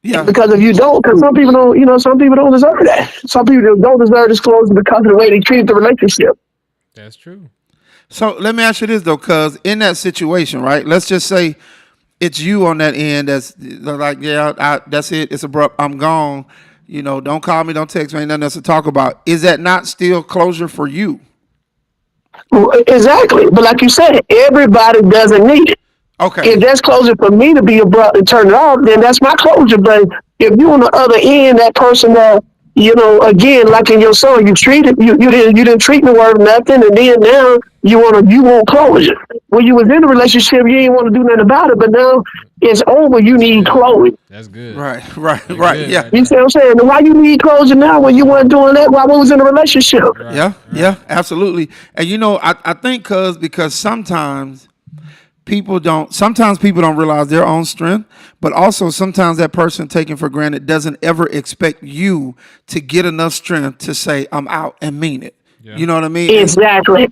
Yeah. Because if you don't, because some people don't deserve that. Some people don't deserve this closure because of the way they treat the relationship. That's true. So let me ask you this though, cuz in that situation, right? Let's just say it's you on that end that's like, that's it. It's abrupt. I'm gone. Don't call me. Don't text me. Ain't nothing else to talk about. Is that not still closure for you? Well, exactly. But like you said, everybody doesn't need it. Okay. If that's closure for me to be abrupt and turn it off, then that's my closure. But if you on the other end, that person that, again, like in your song, you didn't treat me worth nothing, and then now you want closure. When you was in a relationship, you didn't want to do nothing about it, but now it's over. You need closure. That's good. Right. Good. Yeah. You see what I'm saying? Why you need closure now when you weren't doing that while we was in a relationship? Right. Yeah, absolutely. And I think because sometimes people don't realize their own strength, but also sometimes that person taken for granted doesn't ever expect you to get enough strength to say, I'm out, and mean it. Yeah. You know what I mean? Exactly.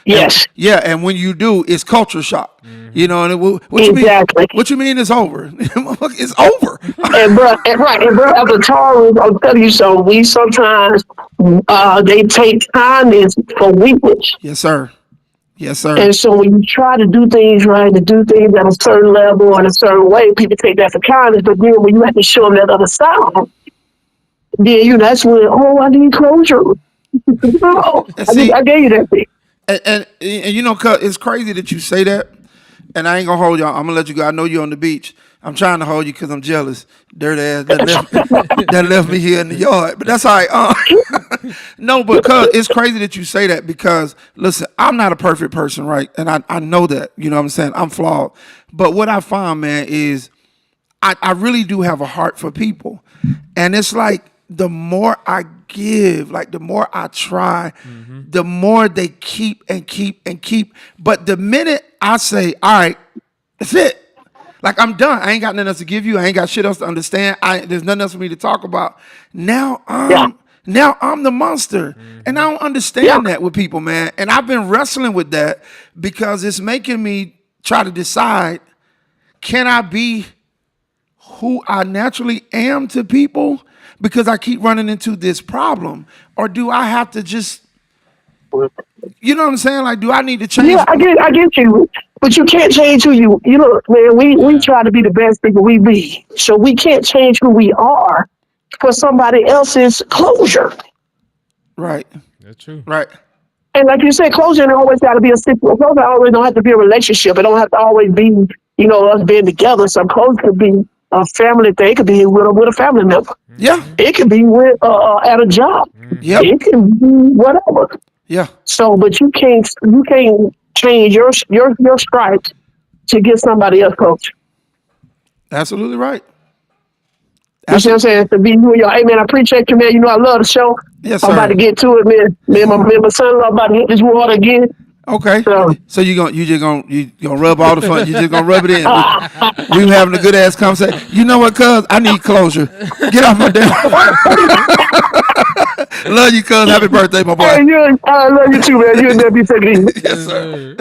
Yes. And when you do, it's culture shock. Mm-hmm. What you mean it's over? It's over. and bro, as a Taurus, I'll tell you so. We sometimes they take kindness for weakness. Yes, sir. And so when you try to do things right, to do things at a certain level or in a certain way, people take that for kindness. But then when you have to show them that other side, then that's when, I need closure. I gave you that thing. And it's crazy that you say that. And I ain't gonna hold y'all. I'm gonna let you go. I know you're on the beach, I'm trying to hold you because I'm jealous. Dirty ass that left me here in the yard. But that's all right. No, because it's crazy that you say that because, listen, I'm not a perfect person, right? And I know that. You know what I'm saying? I'm flawed. But what I find, man, is I really do have a heart for people. And it's like the more I give, like the more I try, the more they keep and keep and keep. But the minute I say, all right, that's it. Like, I'm done. I ain't got nothing else to give you. I ain't got shit else to understand. There's nothing else for me to talk about. Now I'm the monster. And I don't understand that with people, man. And I've been wrestling with that because it's making me try to decide, can I be who I naturally am to people because I keep running into this problem? Or do I have to just, you know what I'm saying? Like, do I need to change? Yeah, I get you. But you can't change who you know, man, we try to be the best people we be. So we can't change who we are for somebody else's closure. Right. That's true. Right. And like you said, closure don't always got to be a situation. Closure always don't have to be a relationship. It don't have to always be, us being together. Some closure could be a family thing. It could be with a family member. Yeah. It could be with at a job. Yep. It can be whatever. Yeah. So, but you can't change your stripes to get somebody else coach. Absolutely right. You see what I'm saying? To be you and your, hey man, I appreciate you, man. I love the show. Yes, I'm sir. about to get to it, man. Me and my son-in-law about to hit this water again. Okay. So you gonna rub all the fun. You just gonna rub it in. We having a good ass conversation. You know what, cuz? I need closure. Get off my damn. Love you, cuz. Happy birthday, my boy. Hey, I love you too, man. You and that be taking it. Yes, sir.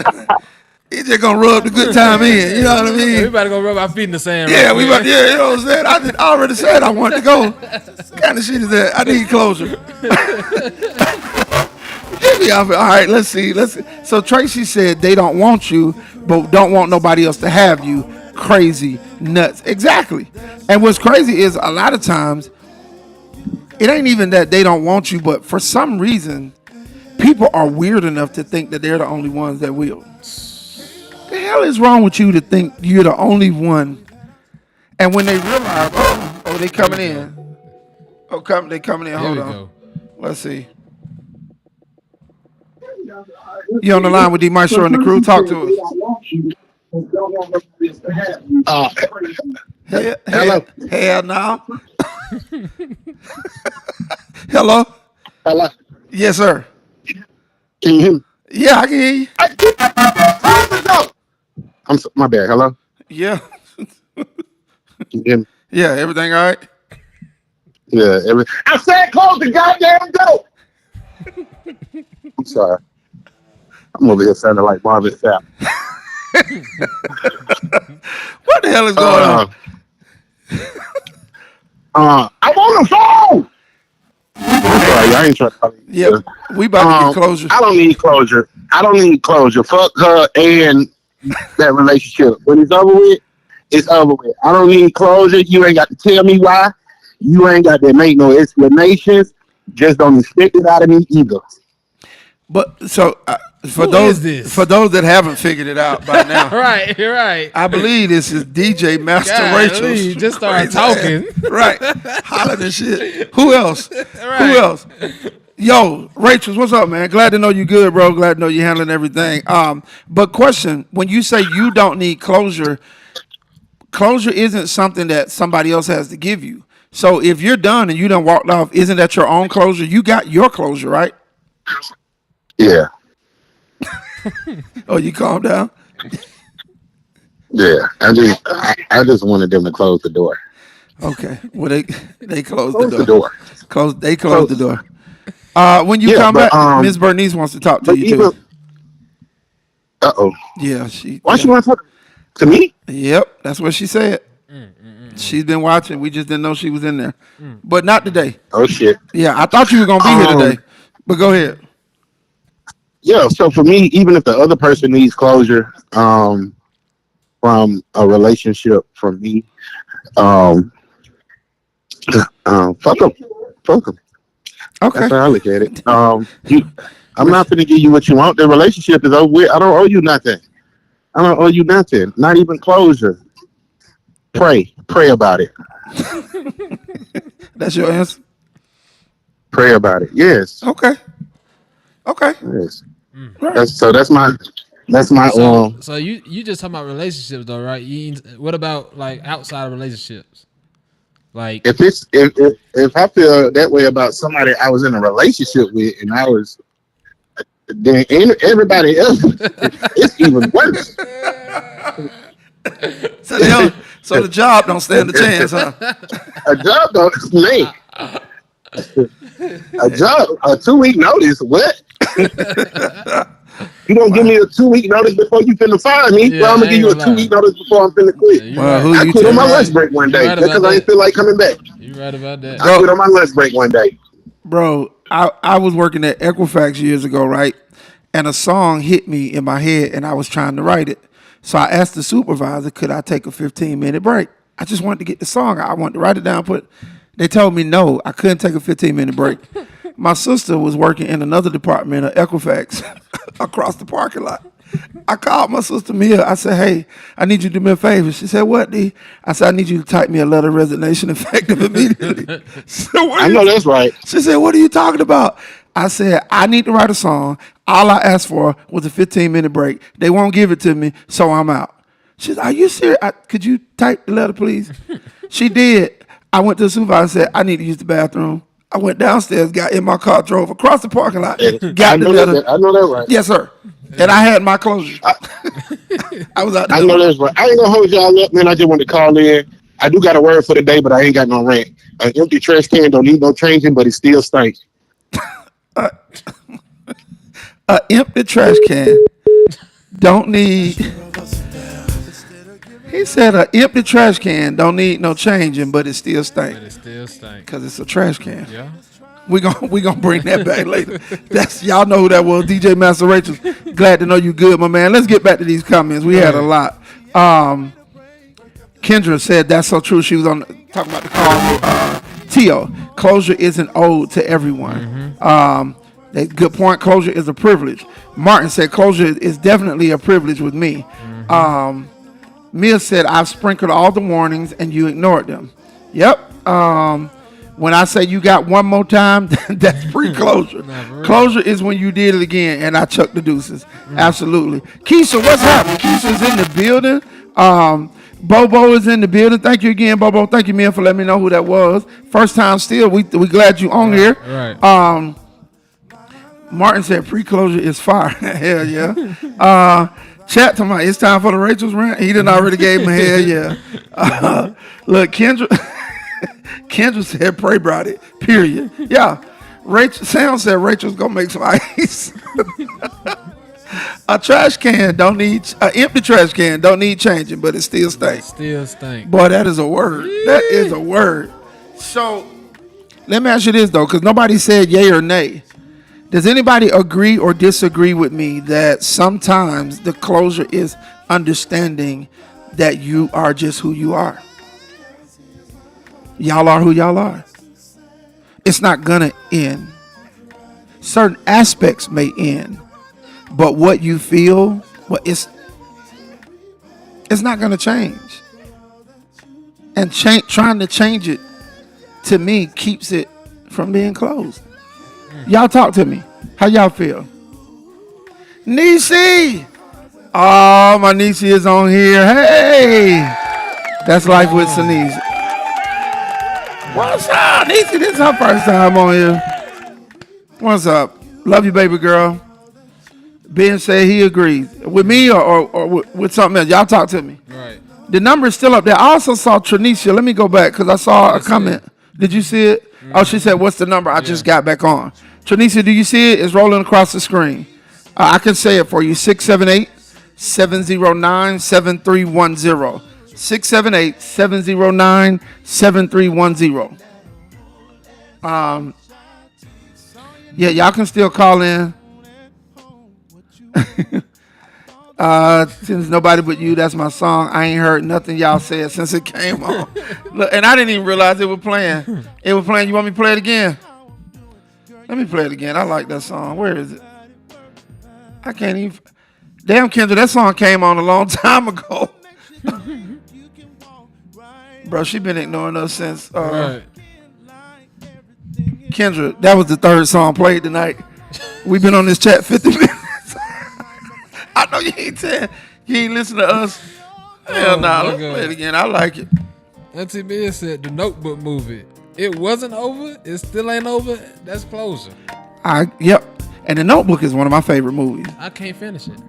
He just gonna rub the good time in. You know what I mean? We about to go rub our feet in the sand. Yeah, right you know what I'm saying? I already said I wanted to go. What kind of shit is that? I need closure. All right, let's see. So Tracy said they don't want you, but don't want nobody else to have you. Crazy, nuts. Exactly. And what's crazy is a lot of times it ain't even that they don't want you, but for some reason, people are weird enough to think that they're the only ones that will. The hell is wrong with you to think you're the only one? And when they realize, oh, they coming in. They coming in. Hold on. Go. Let's see. You on the line with D Maestro and the crew? Talk to us. Hello. Hell no. Hello. Hello. Yes, sir. Can you hear me? Yeah, I can hear you. My bad. Hello. Yeah. Can you hear me? Yeah. Everything all right? Yeah. I said close the goddamn door. I'm sorry. I'm over here sounding like Marvin Sapp. What the hell is going on? I'm on the phone. I'm sorry, I ain't trying to. Yeah, we about to get closure. I don't need closure. Fuck her and that relationship. When it's over with, it's over with. I don't need closure. You ain't got to tell me why. You ain't got to make no explanations. Just don't expect it out of me either. But so for those that haven't figured it out by now, right. I believe this is DJ MasterRachels. Just started talking, right? Hollering and shit. Who else? Right. Who else? Yo, Rachels, what's up, man? Glad to know you good, bro. Glad to know you're handling everything. But question: when you say you don't need closure, closure isn't something that somebody else has to give you. So if you're done and you done walked off, isn't that your own closure? You got your closure, right? Yeah. Oh, you calm down? Yeah. I just wanted them to close the door. Okay. Well, they closed the door. They closed the door. When you come back, Ms. Bernice wants to talk to you too. Uh-oh. Yeah, Why she want to talk to me? Yep, that's what she said. She's been watching. We just didn't know she was in there. But not today. Oh, shit. Yeah, I thought you were going to be here today. But go ahead. Yeah, so for me, even if the other person needs closure from a relationship from me, fuck them. Fuck them. Okay. That's how I look at it. I'm not going to give you what you want. The relationship is over with. I don't owe you nothing. Not even closure. Pray about it. That's your answer? Pray about it. Yes. Okay. Yes. Right. That's my So you just talking about relationships though, right? What about like outside of relationships? Like if I feel that way about somebody I was in a relationship with and I was then everybody else it's even worse. So the job don't stand a chance, huh? A job don't man. A job, a 2-week notice. What? You don't give me a 2-week notice before you finna fire me. Yeah, well, I'm gonna give you a 2-week notice before I'm finna quit. Yeah, well, I quit on my lunch break one day because I ain't feel like coming back. You right about that. I quit on my lunch break one day. Bro, I was working at Equifax years ago, right? And a song hit me in my head and I was trying to write it. So I asked the supervisor, could I take a 15-minute break? I just wanted to get the song. I wanted to write it down, they told me no, I couldn't take a 15-minute break. My sister was working in another department of Equifax across the parking lot. I called my sister Mia. I said, hey, I need you to do me a favor. She said, what, D? I said, I need you to type me a letter of resignation effective immediately. So I know that's right. She said, what are you talking about? I said, I need to write a song. All I asked for was a 15-minute break. They won't give it to me, so I'm out. She said, are you serious? Could you type the letter, please? She did. I went to the supervisor and said, I need to use the bathroom. I went downstairs, got in my car, drove across the parking lot, got the letter. I know that right. Yes, sir. And I had my closure. I was out there. I know that's right. I ain't gonna hold y'all up, man. I just want to call in. I do got a word for the day, but I ain't got no rant. An empty trash can don't need no changing, but it still stinks. An empty trash can don't need. He said an empty trash can don't need no changing, but it still stinks. Because it's a trash can. Yeah. We gonna bring that back later. That's y'all know who that was. DJ MasterRachels. Glad to know you good, my man. Let's get back to these comments. We had a lot. Kendra said that's so true. She was on talking about the call. Tio, closure is an ode to everyone. Good point. Closure is a privilege. Martin said closure is definitely a privilege with me. Mia said I've sprinkled all the warnings and you ignored them. Yep. When I say you got one more time, that's pre-closure. Closure is when you did it again and I chucked the deuces. Absolutely. Keisha, what's happening? Keisha's in the building. Bobo is in the building. Thank you again, Bobo. Thank you, Mia, for letting me know who that was. First time still. We glad you on here. Right. Martin said pre-closure is fire. Hell yeah. Chat to my, it's time for the Rachel's rant. He done already gave him a hell yeah. Look, Kendra said pray about it. Period. Yeah. Sam said Rachel's gonna make some ice. An empty trash can don't need changing, but it still stinks. Boy, that is a word. That is a word. So let me ask you this though, because nobody said yay or nay. Does anybody agree or disagree with me that sometimes the closure is understanding that you are just who you are? Y'all are who y'all are. It's not gonna end. Certain aspects may end, but what you feel, it's not gonna change. And trying to change it, to me, keeps it from being closed. Y'all talk to me. How y'all feel? Niecy! Oh, my Niecy is on here. Hey! That's Life with Sinise. What's up, Niecy? This is her first time on here. What's up? Love you, baby girl. Ben said he agrees. With me or with something else? Y'all talk to me. Right. The number is still up there. I also saw Tranisha. Let me go back because I saw a comment. Did you see it? Oh, she said, what's the number? I just got back on. Tranisha, do you see it? It's rolling across the screen. I can say it for you. 678-709-7310. 678-709-7310. Yeah, y'all can still call in. Since nobody but you, that's my song. I ain't heard nothing y'all said since it came on. Look, and I didn't even realize it was playing. It was playing. You want me to play it again? Let me play it again. I like that song. Where is it? I can't even. Damn, Kendra, that song came on a long time ago. Bro, she been ignoring us since Right. Kendra. That was the third song played tonight. We've been on this chat 50 minutes. I know you ain't saying you ain't listen to us. Hell nah, let's play it again. I like it. Auntie Mia said the Notebook movie. It wasn't over. It still ain't over. That's closure. Yep. And The Notebook is one of my favorite movies. I can't finish it.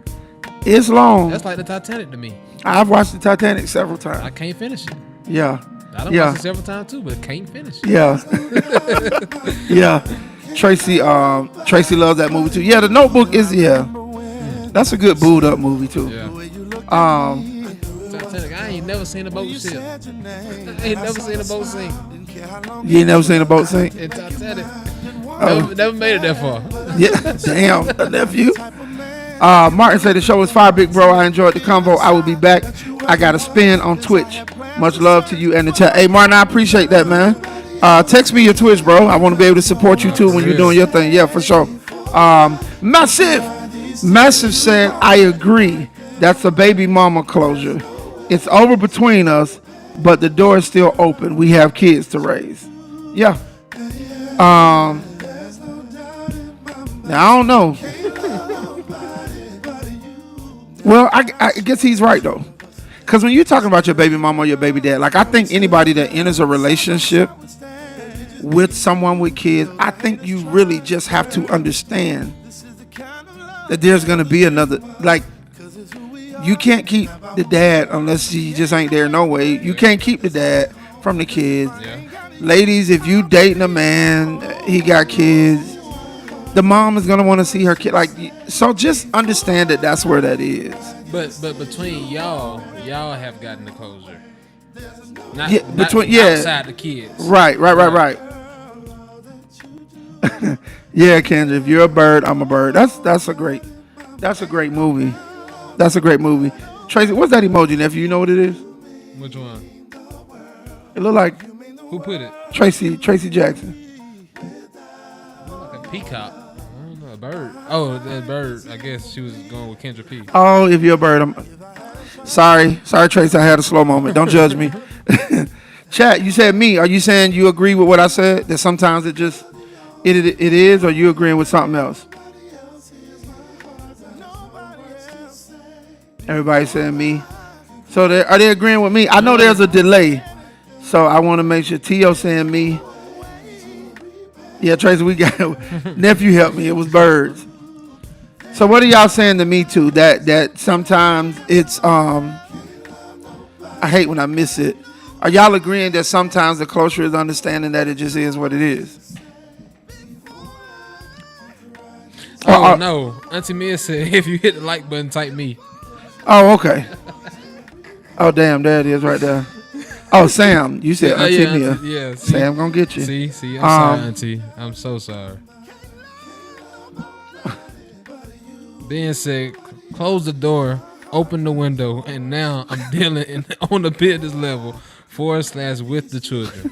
It's long. That's like the Titanic to me. I've watched the Titanic several times. I can't finish it. Yeah. I done watched it several times too, but can't finish it. Yeah. Yeah. Tracy loves that movie too. Yeah, The Notebook is that's a good booed up movie too. Yeah. Titanic, I ain't never seen a boat sink. I ain't never seen a boat sink. You ain't never seen a boat sink? In Titanic. Never made it that far. Yeah, damn, nephew. Martin said the show was fire, big bro. I enjoyed the convo. I will be back. I got a spin on Twitch. Much love to you and the chat. Hey, Martin, I appreciate that, man. Text me your Twitch, bro. I want to be able to support you too when you're doing your thing. Yeah, for sure. Massive said, I agree. That's a baby mama closure. It's over between us, but the door is still open. We have kids to raise. Yeah. Now I don't know. Well, I guess he's right though, because when you're talking about your baby mama or your baby dad, like I think anybody that enters a relationship with someone with kids, I think you really just have to understand that there's gonna be another. Like, you can't keep the dad unless he just ain't there no way. You can't keep the dad from the kids. Yeah. Ladies, if you dating a man, he got kids, the mom is gonna want to see her kid. Like, so just understand that that's where that is. But between y'all have gotten the closure. Not outside the kids. Right. Yeah, Kendra, if you're a bird, I'm a bird. That's a great movie. That's a great movie. Tracy, what's that emoji, nephew? You know what it is? Which one? It look like who put it? Tracy Jackson. Like a peacock. I don't know, a bird. Oh, that bird. I guess she was going with Kendra P. Oh, if you're a bird, I'm sorry, Tracy. I had a slow moment. Don't judge me. Chat, you said me. Are you saying you agree with what I said? That sometimes it is, or you agreeing with something else? Everybody saying me. So are they agreeing with me? I know there's a delay, so I want to make sure. Tio saying me. Yeah, Tracy, we got nephew help me. It was birds. So what are y'all saying to me too? That sometimes it's I hate when I miss it. Are y'all agreeing that sometimes the closure is understanding that it just is what it is? Oh no, Auntie Mia said if you hit the like button, type me. Oh, okay. Oh, damn, there it is right there. Oh, Sam, you said Auntie Mia. Yeah, see, Sam gonna get you. See, I'm sorry, Auntie. I'm so sorry. Ben said, close the door, open the window, and now I'm dealing on the business level / with the children.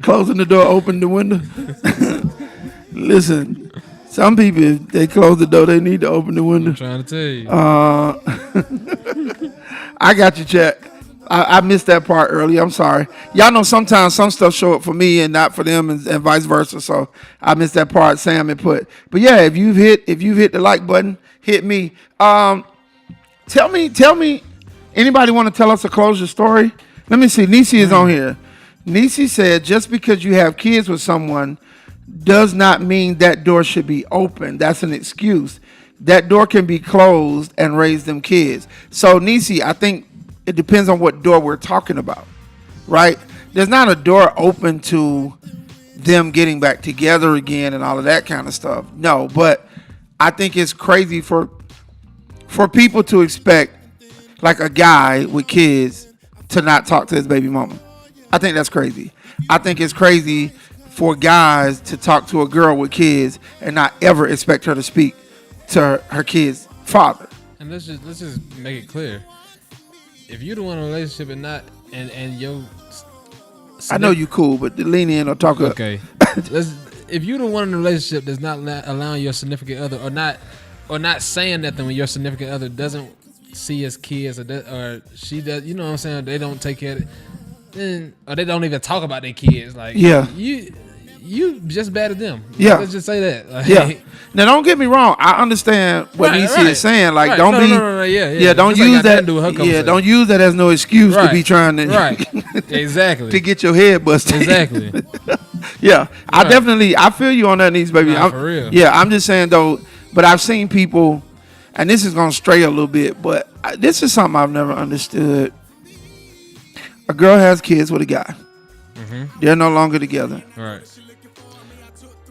Closing the door, open the window. Listen, some people, if they close the door, they need to open the window. I'm trying to tell you. I got you, chat. I missed that part earlier. I'm sorry. Y'all know sometimes some stuff show up for me and not for them, and vice versa. So I missed that part Sam had put. But yeah, if you've hit the like button, hit me. Tell me. Anybody want to tell us a closure story? Let me see. Nisi is on here. Nisi said, just because you have kids with someone does not mean that door should be open. That's an excuse. That door can be closed and raise them kids. So Nisi, I think it depends on what door we're talking about, right? There's not a door open to them getting back together again and all of that kind of stuff. No, but I think it's crazy for people to expect like a guy with kids to not talk to his baby mama. I think that's crazy. I think it's crazy for guys to talk to a girl with kids and not ever expect her to speak to her kid's father. And let's just make it clear. If you're the one in a relationship and not and your I know you cool, but lean in or talk up. Okay. If you're the one in a relationship that's not allowing your significant other or not saying nothing when your significant other doesn't see his kids or she does, you know what I'm saying? They don't take care of it. or they don't even talk about their kids. Like, you just bad at them. Yeah. Let's just say that. Like, yeah. Now, don't get me wrong. I understand what Niecy is saying. Like, don't be. Yeah. Don't use that. Yeah. Don't use that as no excuse to be trying to. Right. Exactly. To get your head busted. Exactly. Yeah. I feel you on that, Niecy, baby. For real. Yeah. I'm just saying though. But I've seen people, and this is gonna stray a little bit, but this is something I've never understood. A girl has kids with a guy. Mm-hmm. They're no longer together. Right.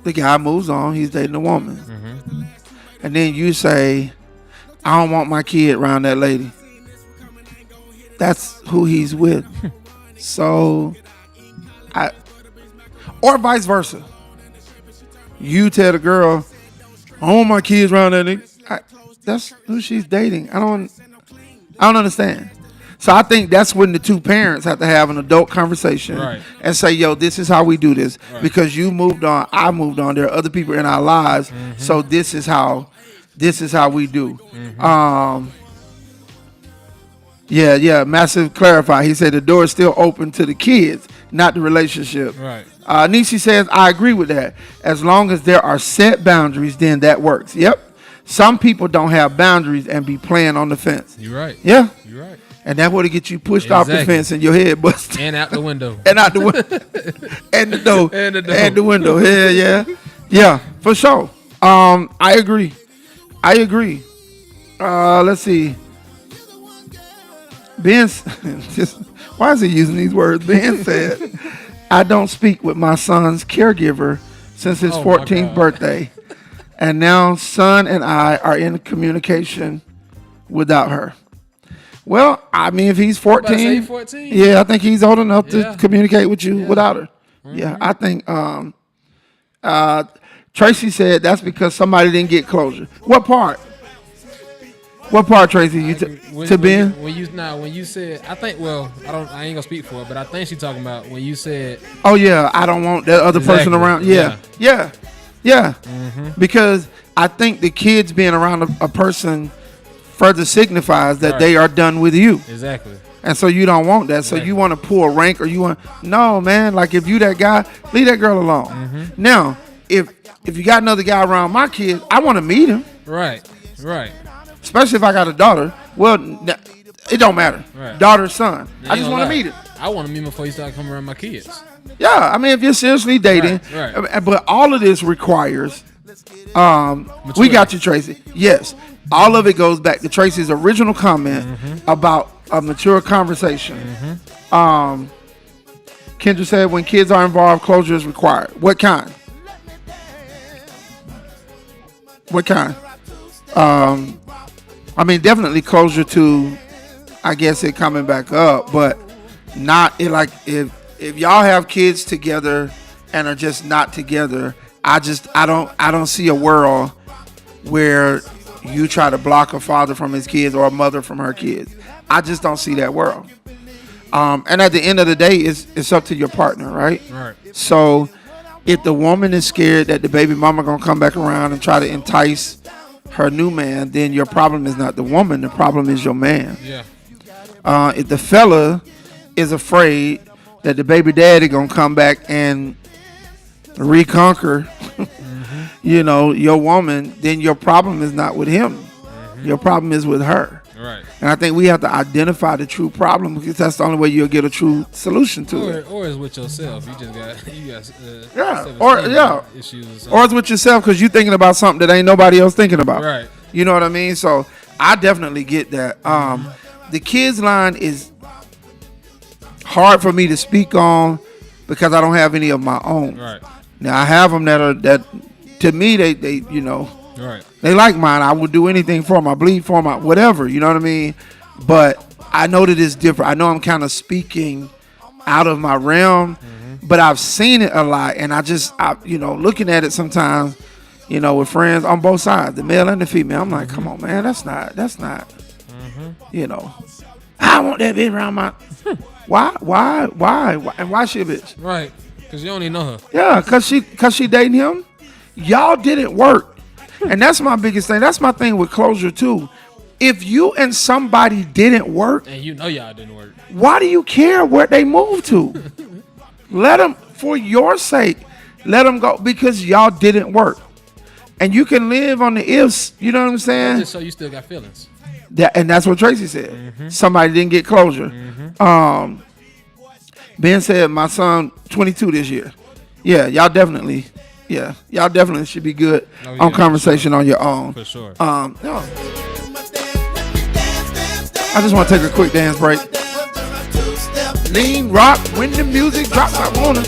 The guy moves on. He's dating a woman. Mm-hmm. And then you say, I don't want my kid around that lady. That's who he's with. So, or vice versa. You tell the girl, I don't want my kids around that nigga. That's who she's dating. I don't understand. So I think that's when the two parents have to have an adult conversation and say, yo, this is how we do this. Right. Because you moved on, I moved on. There are other people in our lives. Mm-hmm. So this is how we do. Mm-hmm. Massive clarify. He said the door is still open to the kids, not the relationship. Right. Niecy says, I agree with that. As long as there are set boundaries, then that works. Yep. Some people don't have boundaries and be playing on the fence. You're right. Yeah. You're right. And that would get you pushed off the fence and your head busted. And out the window. And out the window. And the door. And the window. Yeah. Yeah, for sure. I agree. Let's see. Ben, why is he using these words? Ben said, I don't speak with my son's caregiver since his 14th birthday. And now son and I are in communication without her. Well, I mean, if he's 14, yeah, I think he's old enough to communicate with you without her. Mm-hmm. Yeah, I think Tracy said that's because somebody didn't get closure. What part? What part, Tracy? You to Ben? When you said, I think. Well, I ain't gonna speak for it, but I think she's talking about when you said, "Oh yeah, I don't want that other person around." Yeah. Mm-hmm. Because I think the kids being around a person further signifies that they are done with you. Exactly. And so you don't want that. So you want to pull rank, or you want no, man. Like if you that guy, leave that girl alone. Mm-hmm. Now, if you got another guy around my kids, I want to meet him. Right. Especially if I got a daughter. Well, it don't matter. Right. Daughter, son. I just want to meet him. I want to meet him before you start coming around my kids. Yeah, I mean, if you're seriously dating, right. But all of this requires, we got you, Tracy. Yes, all of it goes back to Tracy's original comment about a mature conversation. Mm-hmm. Kendra said, when kids are involved, closure is required. What kind? I mean, definitely closure to, I guess, it coming back up, but not it like if y'all have kids together and are just not together, I don't see a world where you try to block a father from his kids or a mother from her kids. I just don't see that world. And at the end of the day, it's up to your partner, right? Right. So if the woman is scared that the baby mama gonna come back around and try to entice her new man, then your problem is not the woman. The problem is your man. Yeah. If the fella is afraid that the baby daddy gonna come back and reconquer, your woman, then your problem is not with him. Mm-hmm. Your problem is with her. Right. And I think we have to identify the true problem, because that's the only way you'll get a true solution to it. Or it's with yourself. You got issues. Or it's with yourself because you're thinking about something that ain't nobody else thinking about. Right. You know what I mean? So I definitely get that. The kids line is hard for me to speak on because I don't have any of my own. Right. Now I have them that to me they right. They like mine. I would do anything for them. I bleed for them. Whatever. You know what I mean? But I know that it's different. I know I'm kind of speaking out of my realm, but I've seen it a lot, and I looking at it sometimes, with friends on both sides, the male and the female. I'm like, come on, man, that's not. I want that bitch around my. Why? And why she a bitch? Right. Because you don't even know her. Yeah, cause she dating him. Y'all didn't work. And that's my biggest thing. That's my thing with closure too. if you and somebody didn't work, and you know y'all didn't work, why do you care where they move to? Let them, for your sake, let them go because y'all didn't work. And you can live on the ifs, you know what I'm saying? just so you still got feelings. And that's what Tracy said. Somebody didn't get closure. Ben said, my son 22 this year. Yeah, y'all definitely should be good on conversation on your own. For sure. I just want to take a quick dance break. Lean, rock, when the music drops, I wanna.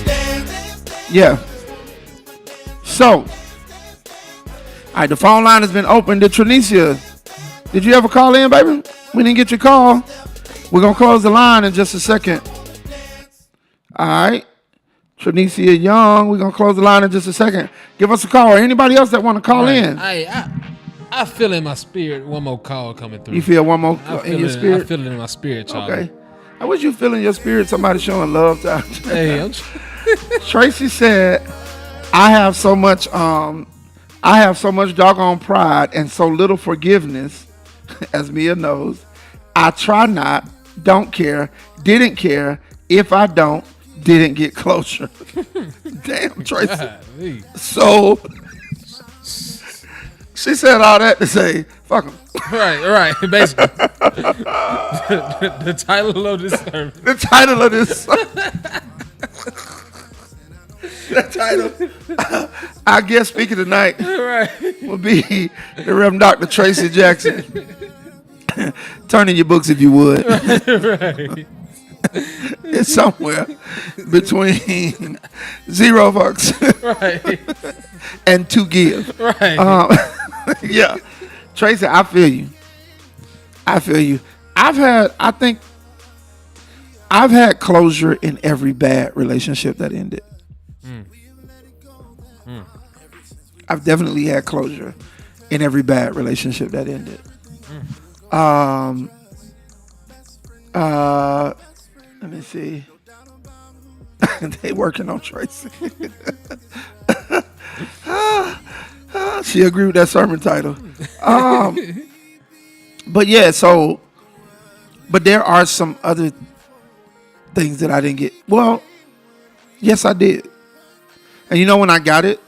Yeah. So, all right, the phone line has been opened to Trinicia. Did you ever call in, baby? We didn't get your call. We're going to close the line in just a second. All right. Trinicia Young, we're going to close the line in just a second. Give us a call. Or anybody else that want to call in. I feel in my spirit one more call coming through. You feel one more in your spirit? I feel it in my spirit, Charlie. Okay. How would you feel in your spirit somebody showing love to Hey, Tracy said, I have so much doggone pride and so little forgiveness, as Mia knows. I try not, don't care, didn't care. If I don't, didn't get closure. Damn, Tracy. God, so she said all that to say, fuck him. Right, basically. the title of this sermon. The title of this the title, I guess speaking tonight will be the Reverend Dr. Tracy Jackson. Turn in your books if you would. Right. It's somewhere between 0 bucks and 2 give. Right. Yeah. Tracy, I feel you. I've had closure in every bad relationship that ended. I've definitely had closure in every bad relationship that ended. Let me see. They working on Tracy. She agreed with that sermon title. But yeah, but there are some other things that I didn't get. Well, yes, I did. And you know when I got it?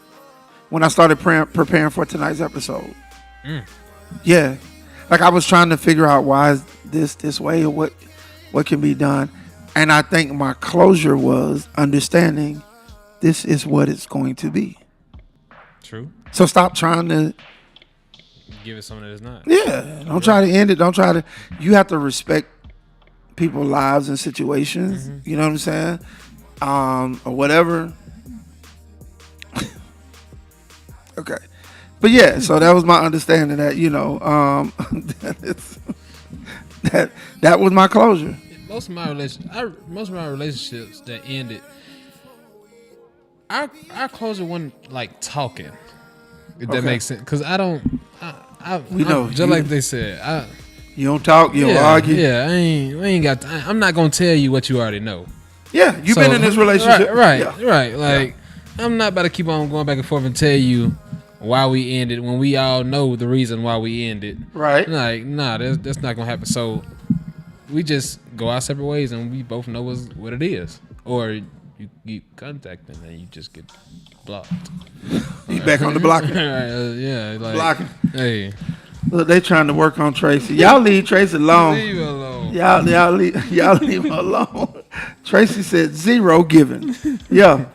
When I started preparing for tonight's episode. Yeah. Like I was trying to figure out why is this way or what can be done. And I think my closure was understanding this is what it's going to be. True. So stop trying to give it something that is not. Yeah. Don't try to end it. You have to respect people's lives and situations. You know what I'm saying? Or whatever. Okay. But yeah, so that was my understanding that, that was my closure. Most of my relationships that ended, our closure wasn't like talking. If that makes sense, because just like they said, you don't talk, you don't argue. Yeah, I ain't got. I'm not gonna tell you what you already know. Yeah, you've been in this relationship, right. Like I'm not about to keep on going back and forth and tell you why we ended when we all know the reason why we ended. Right. Like, nah, that's not gonna happen. So we just go our separate ways, and we both know what it is. Or you keep contacting, and you just get blocked. You back on the blocking. Yeah, like blocking. Hey, look, they trying to work on Tracy. Y'all leave Tracy alone. Leave her alone. Y'all leave her alone. Tracy said 0 given. Yeah.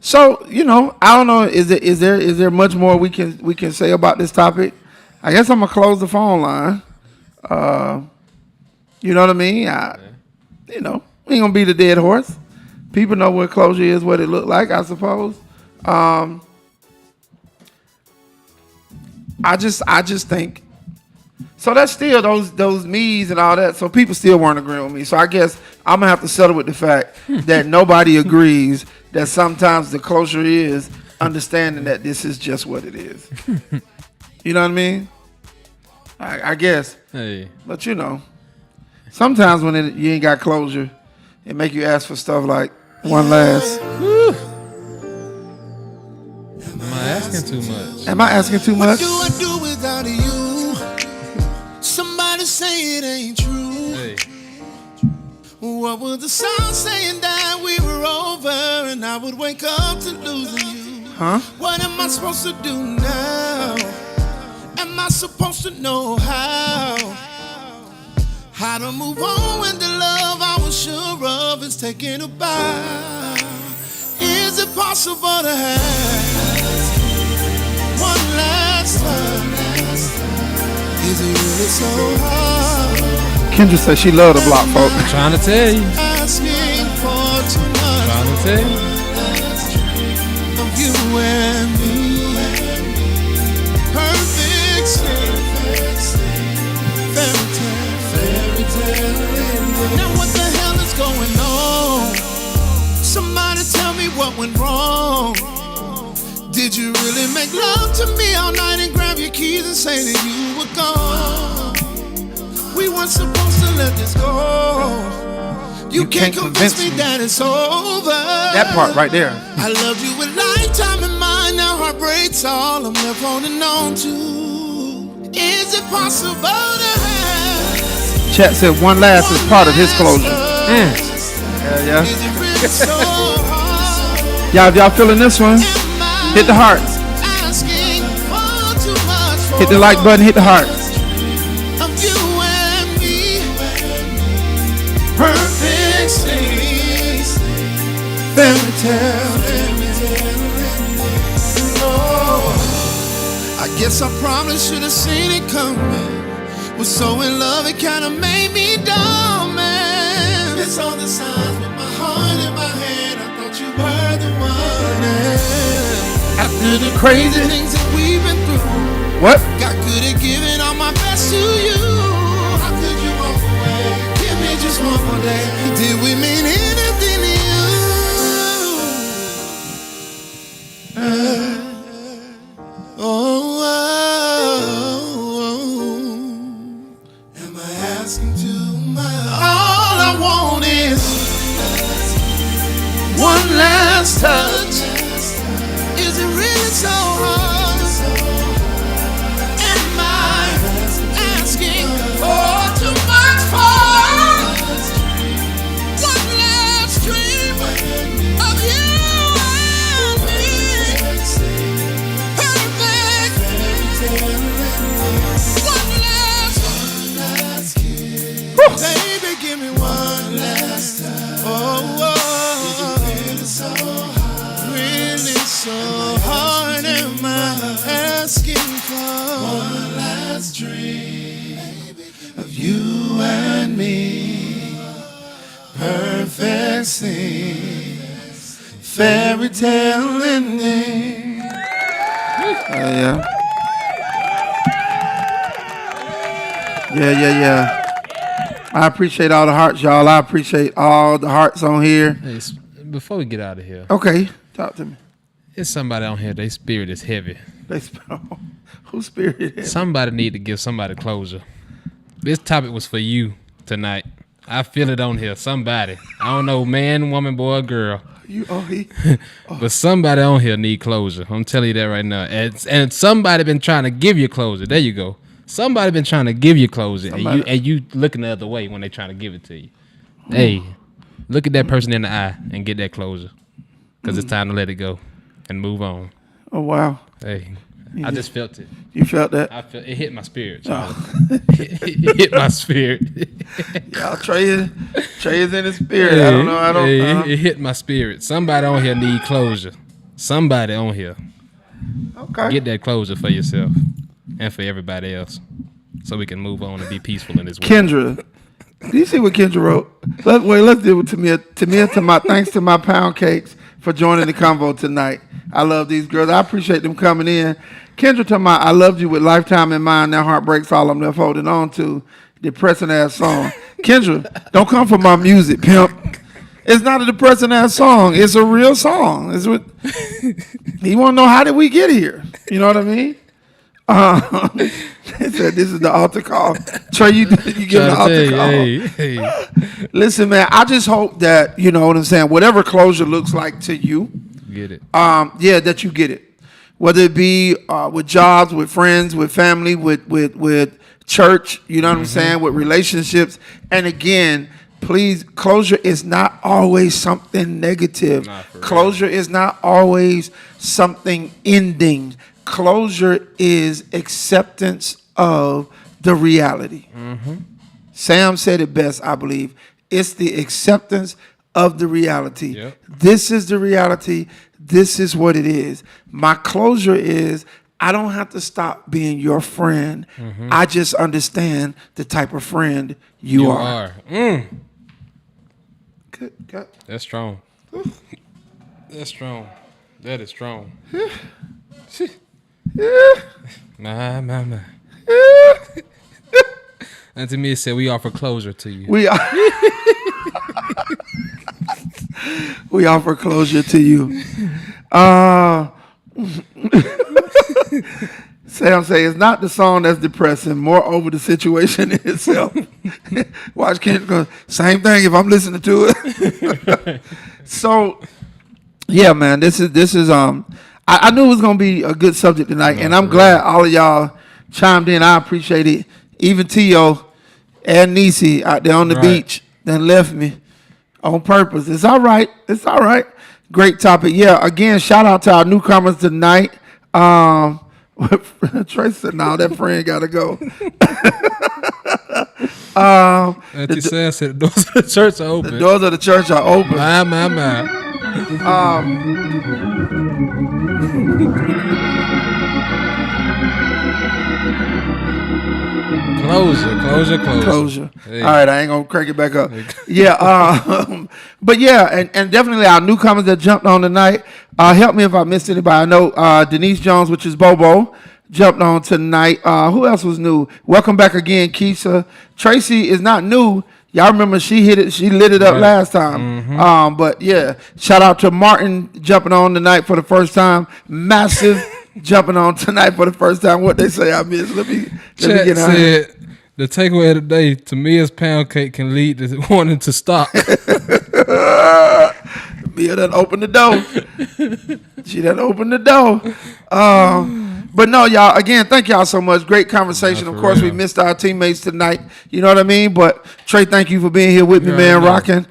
So I don't know. Is there much more we can say about this topic? I guess I'm gonna close the phone line. You know what I mean? We ain't gonna beat a dead horse. People know what closure is, what it looked like, I suppose. I just think so. That's still those me's and all that. So people still weren't agreeing with me. So I guess I'm gonna have to settle with the fact that nobody agrees that sometimes the closure is understanding that this is just what it is. You know what I mean? I guess. Hey. But sometimes when you ain't got closure, it make you ask for stuff like one last. Am I asking too much? Am I asking too much? What do I do without you? to say it ain't true. Hey. What was the song saying that we were over and I would wake up to losing you? Huh? What am I supposed to do now? Am I supposed to know how to move on when the love I was sure of is taking a bow? Is it possible to have one last time? Is it really so hard? Kendra said she loved the block, folks. I'm trying to tell you. Asking for too much. Trying to tell you. Of you and me. Perfect fairy tale. Now what the hell is going on? Somebody tell me what went wrong. Did you really make love to me all night and grab your keys and say that you were gone? We weren't supposed to let this go. You can't convince me that it's over. That part right there. I loved you with lifetime in mind. Now heartbreak's all I'm left holding on to. Is it possible to have? Chat said one last is part of his closure. Yeah. Yeah. Is it really so hard? Y'all, if y'all feeling this one, hit the heart. Asking for too much. Hit the like button, hit the heart. Of you and me. Perfect scenes. Fairy tale. Oh, I guess I probably should have seen it coming. Was so in love it kinda made me dumb, man. It's all the signs with my heart in my head. I thought you were the one. After the crazy things that we've been through, What? got good at giving all my best to you. How could you walk away? Give me just one more day. Did we mean anything to you? Am I asking too much? All I want is one last touch. Is it really so hard? Am I asking for too much for one last dream of you and me? Perfect. One last kiss. Baby, give me one last time. Oh, really so hard. Really so hard. Am I asking for one last dream of you and me? Perfect scene, fairy tale ending. Yeah. Yeah. I appreciate all the hearts, y'all. I appreciate all the hearts on here. Hey, before we get out of here, Okay, talk to me. it's somebody on here. Their spirit is heavy. Whose spirit is it? Somebody need to give somebody closure. This topic was for you tonight. I feel it on here. Somebody. I don't know, man, woman, boy, or girl. But somebody on here need closure. I'm telling you that right now. And somebody been trying to give you closure. There you go. Somebody been trying to give you closure, and you looking the other way when they trying to give it to you. Hey, look at that person in the eye and get that closure, because it's time to let it go and move on. Oh, wow. Hey, I just felt it. You felt that? I felt it hit my spirit. It hit my spirit. Y'all, Trey is in his spirit. Hey, I don't know. It hit my spirit. Somebody on here need closure. Somebody on here. Okay. Get that closure for yourself and for everybody else, so we can move on and be peaceful in this world. Kendra, do you see what Kendra wrote? Let's do it to me. To my thanks to my pound cakes for joining the convo tonight. I love these girls. I appreciate them coming in. Kendra talking about, I loved you with lifetime in mind. Now heartbreak's all I'm left holding on to. Depressing ass song. Kendra, don't come for my music, pimp. It's not a depressing ass song. It's a real song. It's what he want to know, how did we get here? You know what I mean? They said this is the altar call. Trey, you give the altar call. Hey. Listen, man, I just hope that, you know what I'm saying, whatever closure looks like to you, Get it. that you get it. whether it be with jobs, with friends, with family, with church, you know what I'm saying, with relationships. And again, please, closure is not always something negative. Closure is not always something ending. Closure is acceptance of the reality. Sam said it best, I believe. It's the acceptance of the reality. Yep. This is the reality. This is what it is. My closure is I don't have to stop being your friend. I just understand the type of friend you are. Good. That's strong. That's strong. That is strong. My. And to me, it said we offer closure to you. We offer closure to you. Sam say it's not the song that's depressing, more over the situation itself. Watch Kendrick go, same thing if I'm listening to it. So, yeah, man, this is I knew it was gonna be a good subject tonight, and I'm glad all of y'all chimed in. I appreciate it. Even Tio and Nisi out there on the beach then left me on purpose. It's all right. It's all right. Great topic. Yeah, again, shout out to our newcomers tonight. Tracy said, no, that friend got to go. Auntie Sam said the doors of the church are open. The doors of the church are open. My. Closure. Hey. All right, I ain't gonna crank it back up. Yeah, but yeah, and definitely our newcomers that jumped on tonight. Help me if I missed anybody. I know Denise Jones, which is Bobo, jumped on tonight. Who else was new? Welcome back again, Keisha. Tracy is not new. Y'all remember she lit it up last time. But yeah, shout out to Martin jumping on tonight for the first time. Massive jumping on tonight for the first time. What they say I missed. Let me get on. Said the takeaway of the day, Tamia's pound cake can lead to wanting to stop. Mia done opened the door. She done opened the door. But no, y'all, again, thank y'all so much. Great conversation. Of course, we missed our teammates tonight. You know what I mean? But Trey, thank you for being here with me, man, rocking.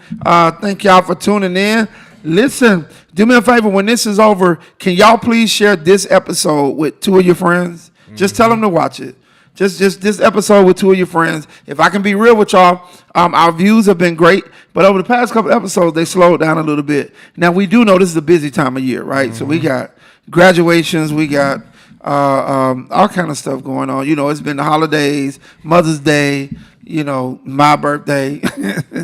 Thank y'all for tuning in. Listen, do me a favor. When this is over, can y'all please share this episode with 2 of your friends? Just tell them to watch it. Just this episode with 2 of your friends. If I can be real with y'all, our views have been great, but over the past couple episodes, they slowed down a little bit. Now, we do know this is a busy time of year, right? So we got graduations, we got all kind of stuff going on. You know, it's been the holidays, Mother's Day, you know, my birthday.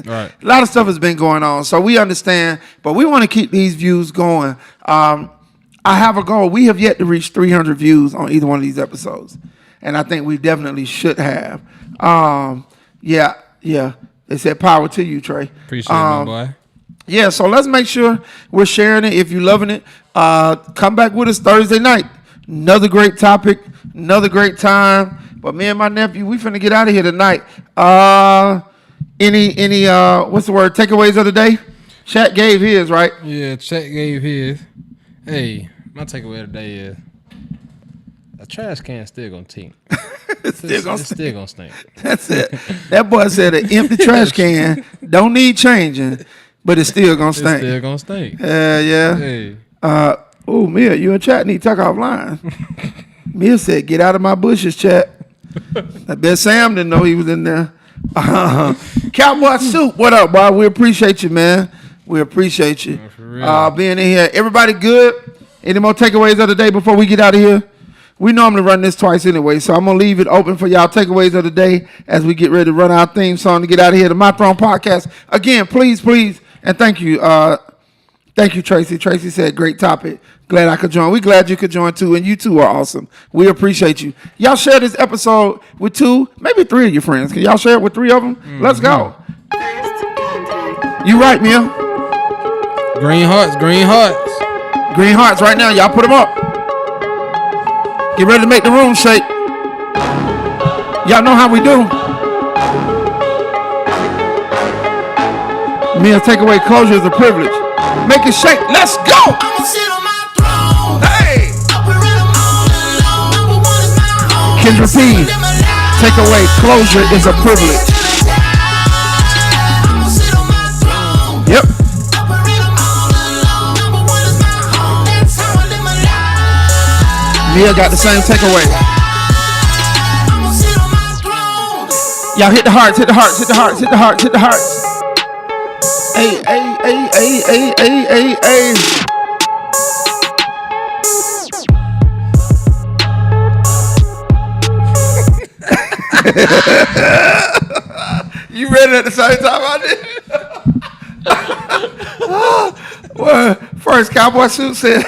Right. A lot of stuff has been going on. So we understand, but we want to keep these views going. I have a goal. We have yet to reach 300 views on either one of these episodes. And I think we definitely should have. Yeah. They said power to you, Trey. Appreciate it, my boy. Yeah, so let's make sure we're sharing it. If you're loving it, come back with us Thursday night. Another great topic, another great time. But me and my nephew, we finna get out of here tonight. Any what's the word? Takeaways of the day? Chat gave his, right? Yeah, Chat gave his. Hey, my takeaway of the day is a trash can still gonna stink. It's still gonna stink. That's it. That boy said an empty trash can don't need changing, but it's still gonna stink. It's still gonna stink. Yeah. Hey. Oh, Mia, you and Chat need to talk offline. Mia said, get out of my bushes, Chat. I bet Sam didn't know he was in there. Cowboy Soup, what up, boy? We appreciate you, man. We appreciate you being in here. Everybody good? Any more takeaways of the day before we get out of here? We normally run this twice anyway, so I'm going to leave it open for y'all takeaways of the day as we get ready to run our theme song to get out of here. The My Throne Podcast. Again, please, and thank you. Thank you, Tracy. Tracy said, great topic. Glad I could join. We glad you could join, too, and you, too, are awesome. We appreciate you. Y'all share this episode with 2, maybe 3 of your friends. Can y'all share it with 3 of them? Mm-hmm. Let's go. You right, Mia. Green hearts. Green hearts right now. Y'all put them up. Get ready to make the room shake. Y'all know how we do. Mia, takeaway closure is a privilege. Make it shake. Let's go. I'ma sit on my throne. Hey. Up and around Kendra P. Take away. Closure is a privilege. Yep. Mia got the same takeaway. Y'all hit the hearts, hit the hearts, hit the hearts, hit the hearts, hit the hearts. Hey, hey, hey, hey, hey, hey, hey, hey. You read it at the same time I did? Well, first, Cowboy Suit said,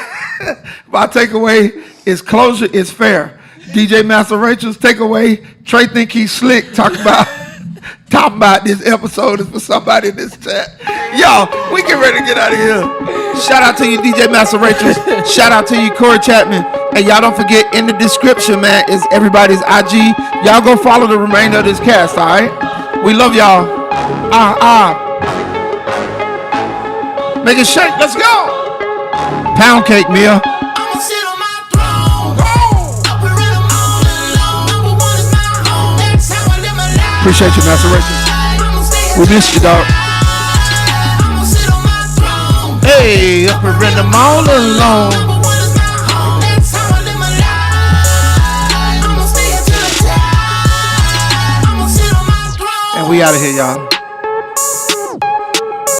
my takeaway is closure is fair. DJ MasterRachels takeaway, Tre think he's slick. Talking about this episode is for somebody in this chat. Y'all, we get ready to get out of here. Shout out to you, DJ MasterRachels. Shout out to you, Corey Chapman. And y'all don't forget, in the description, man, is everybody's IG. Y'all go follow the remainder of this cast, all right? We love y'all. Make it shake. Let's go. Pound cake, Mia. Appreciate you, MasterRachels. We missed you, dog. Hey, up and them all alone. And we out of here, y'all.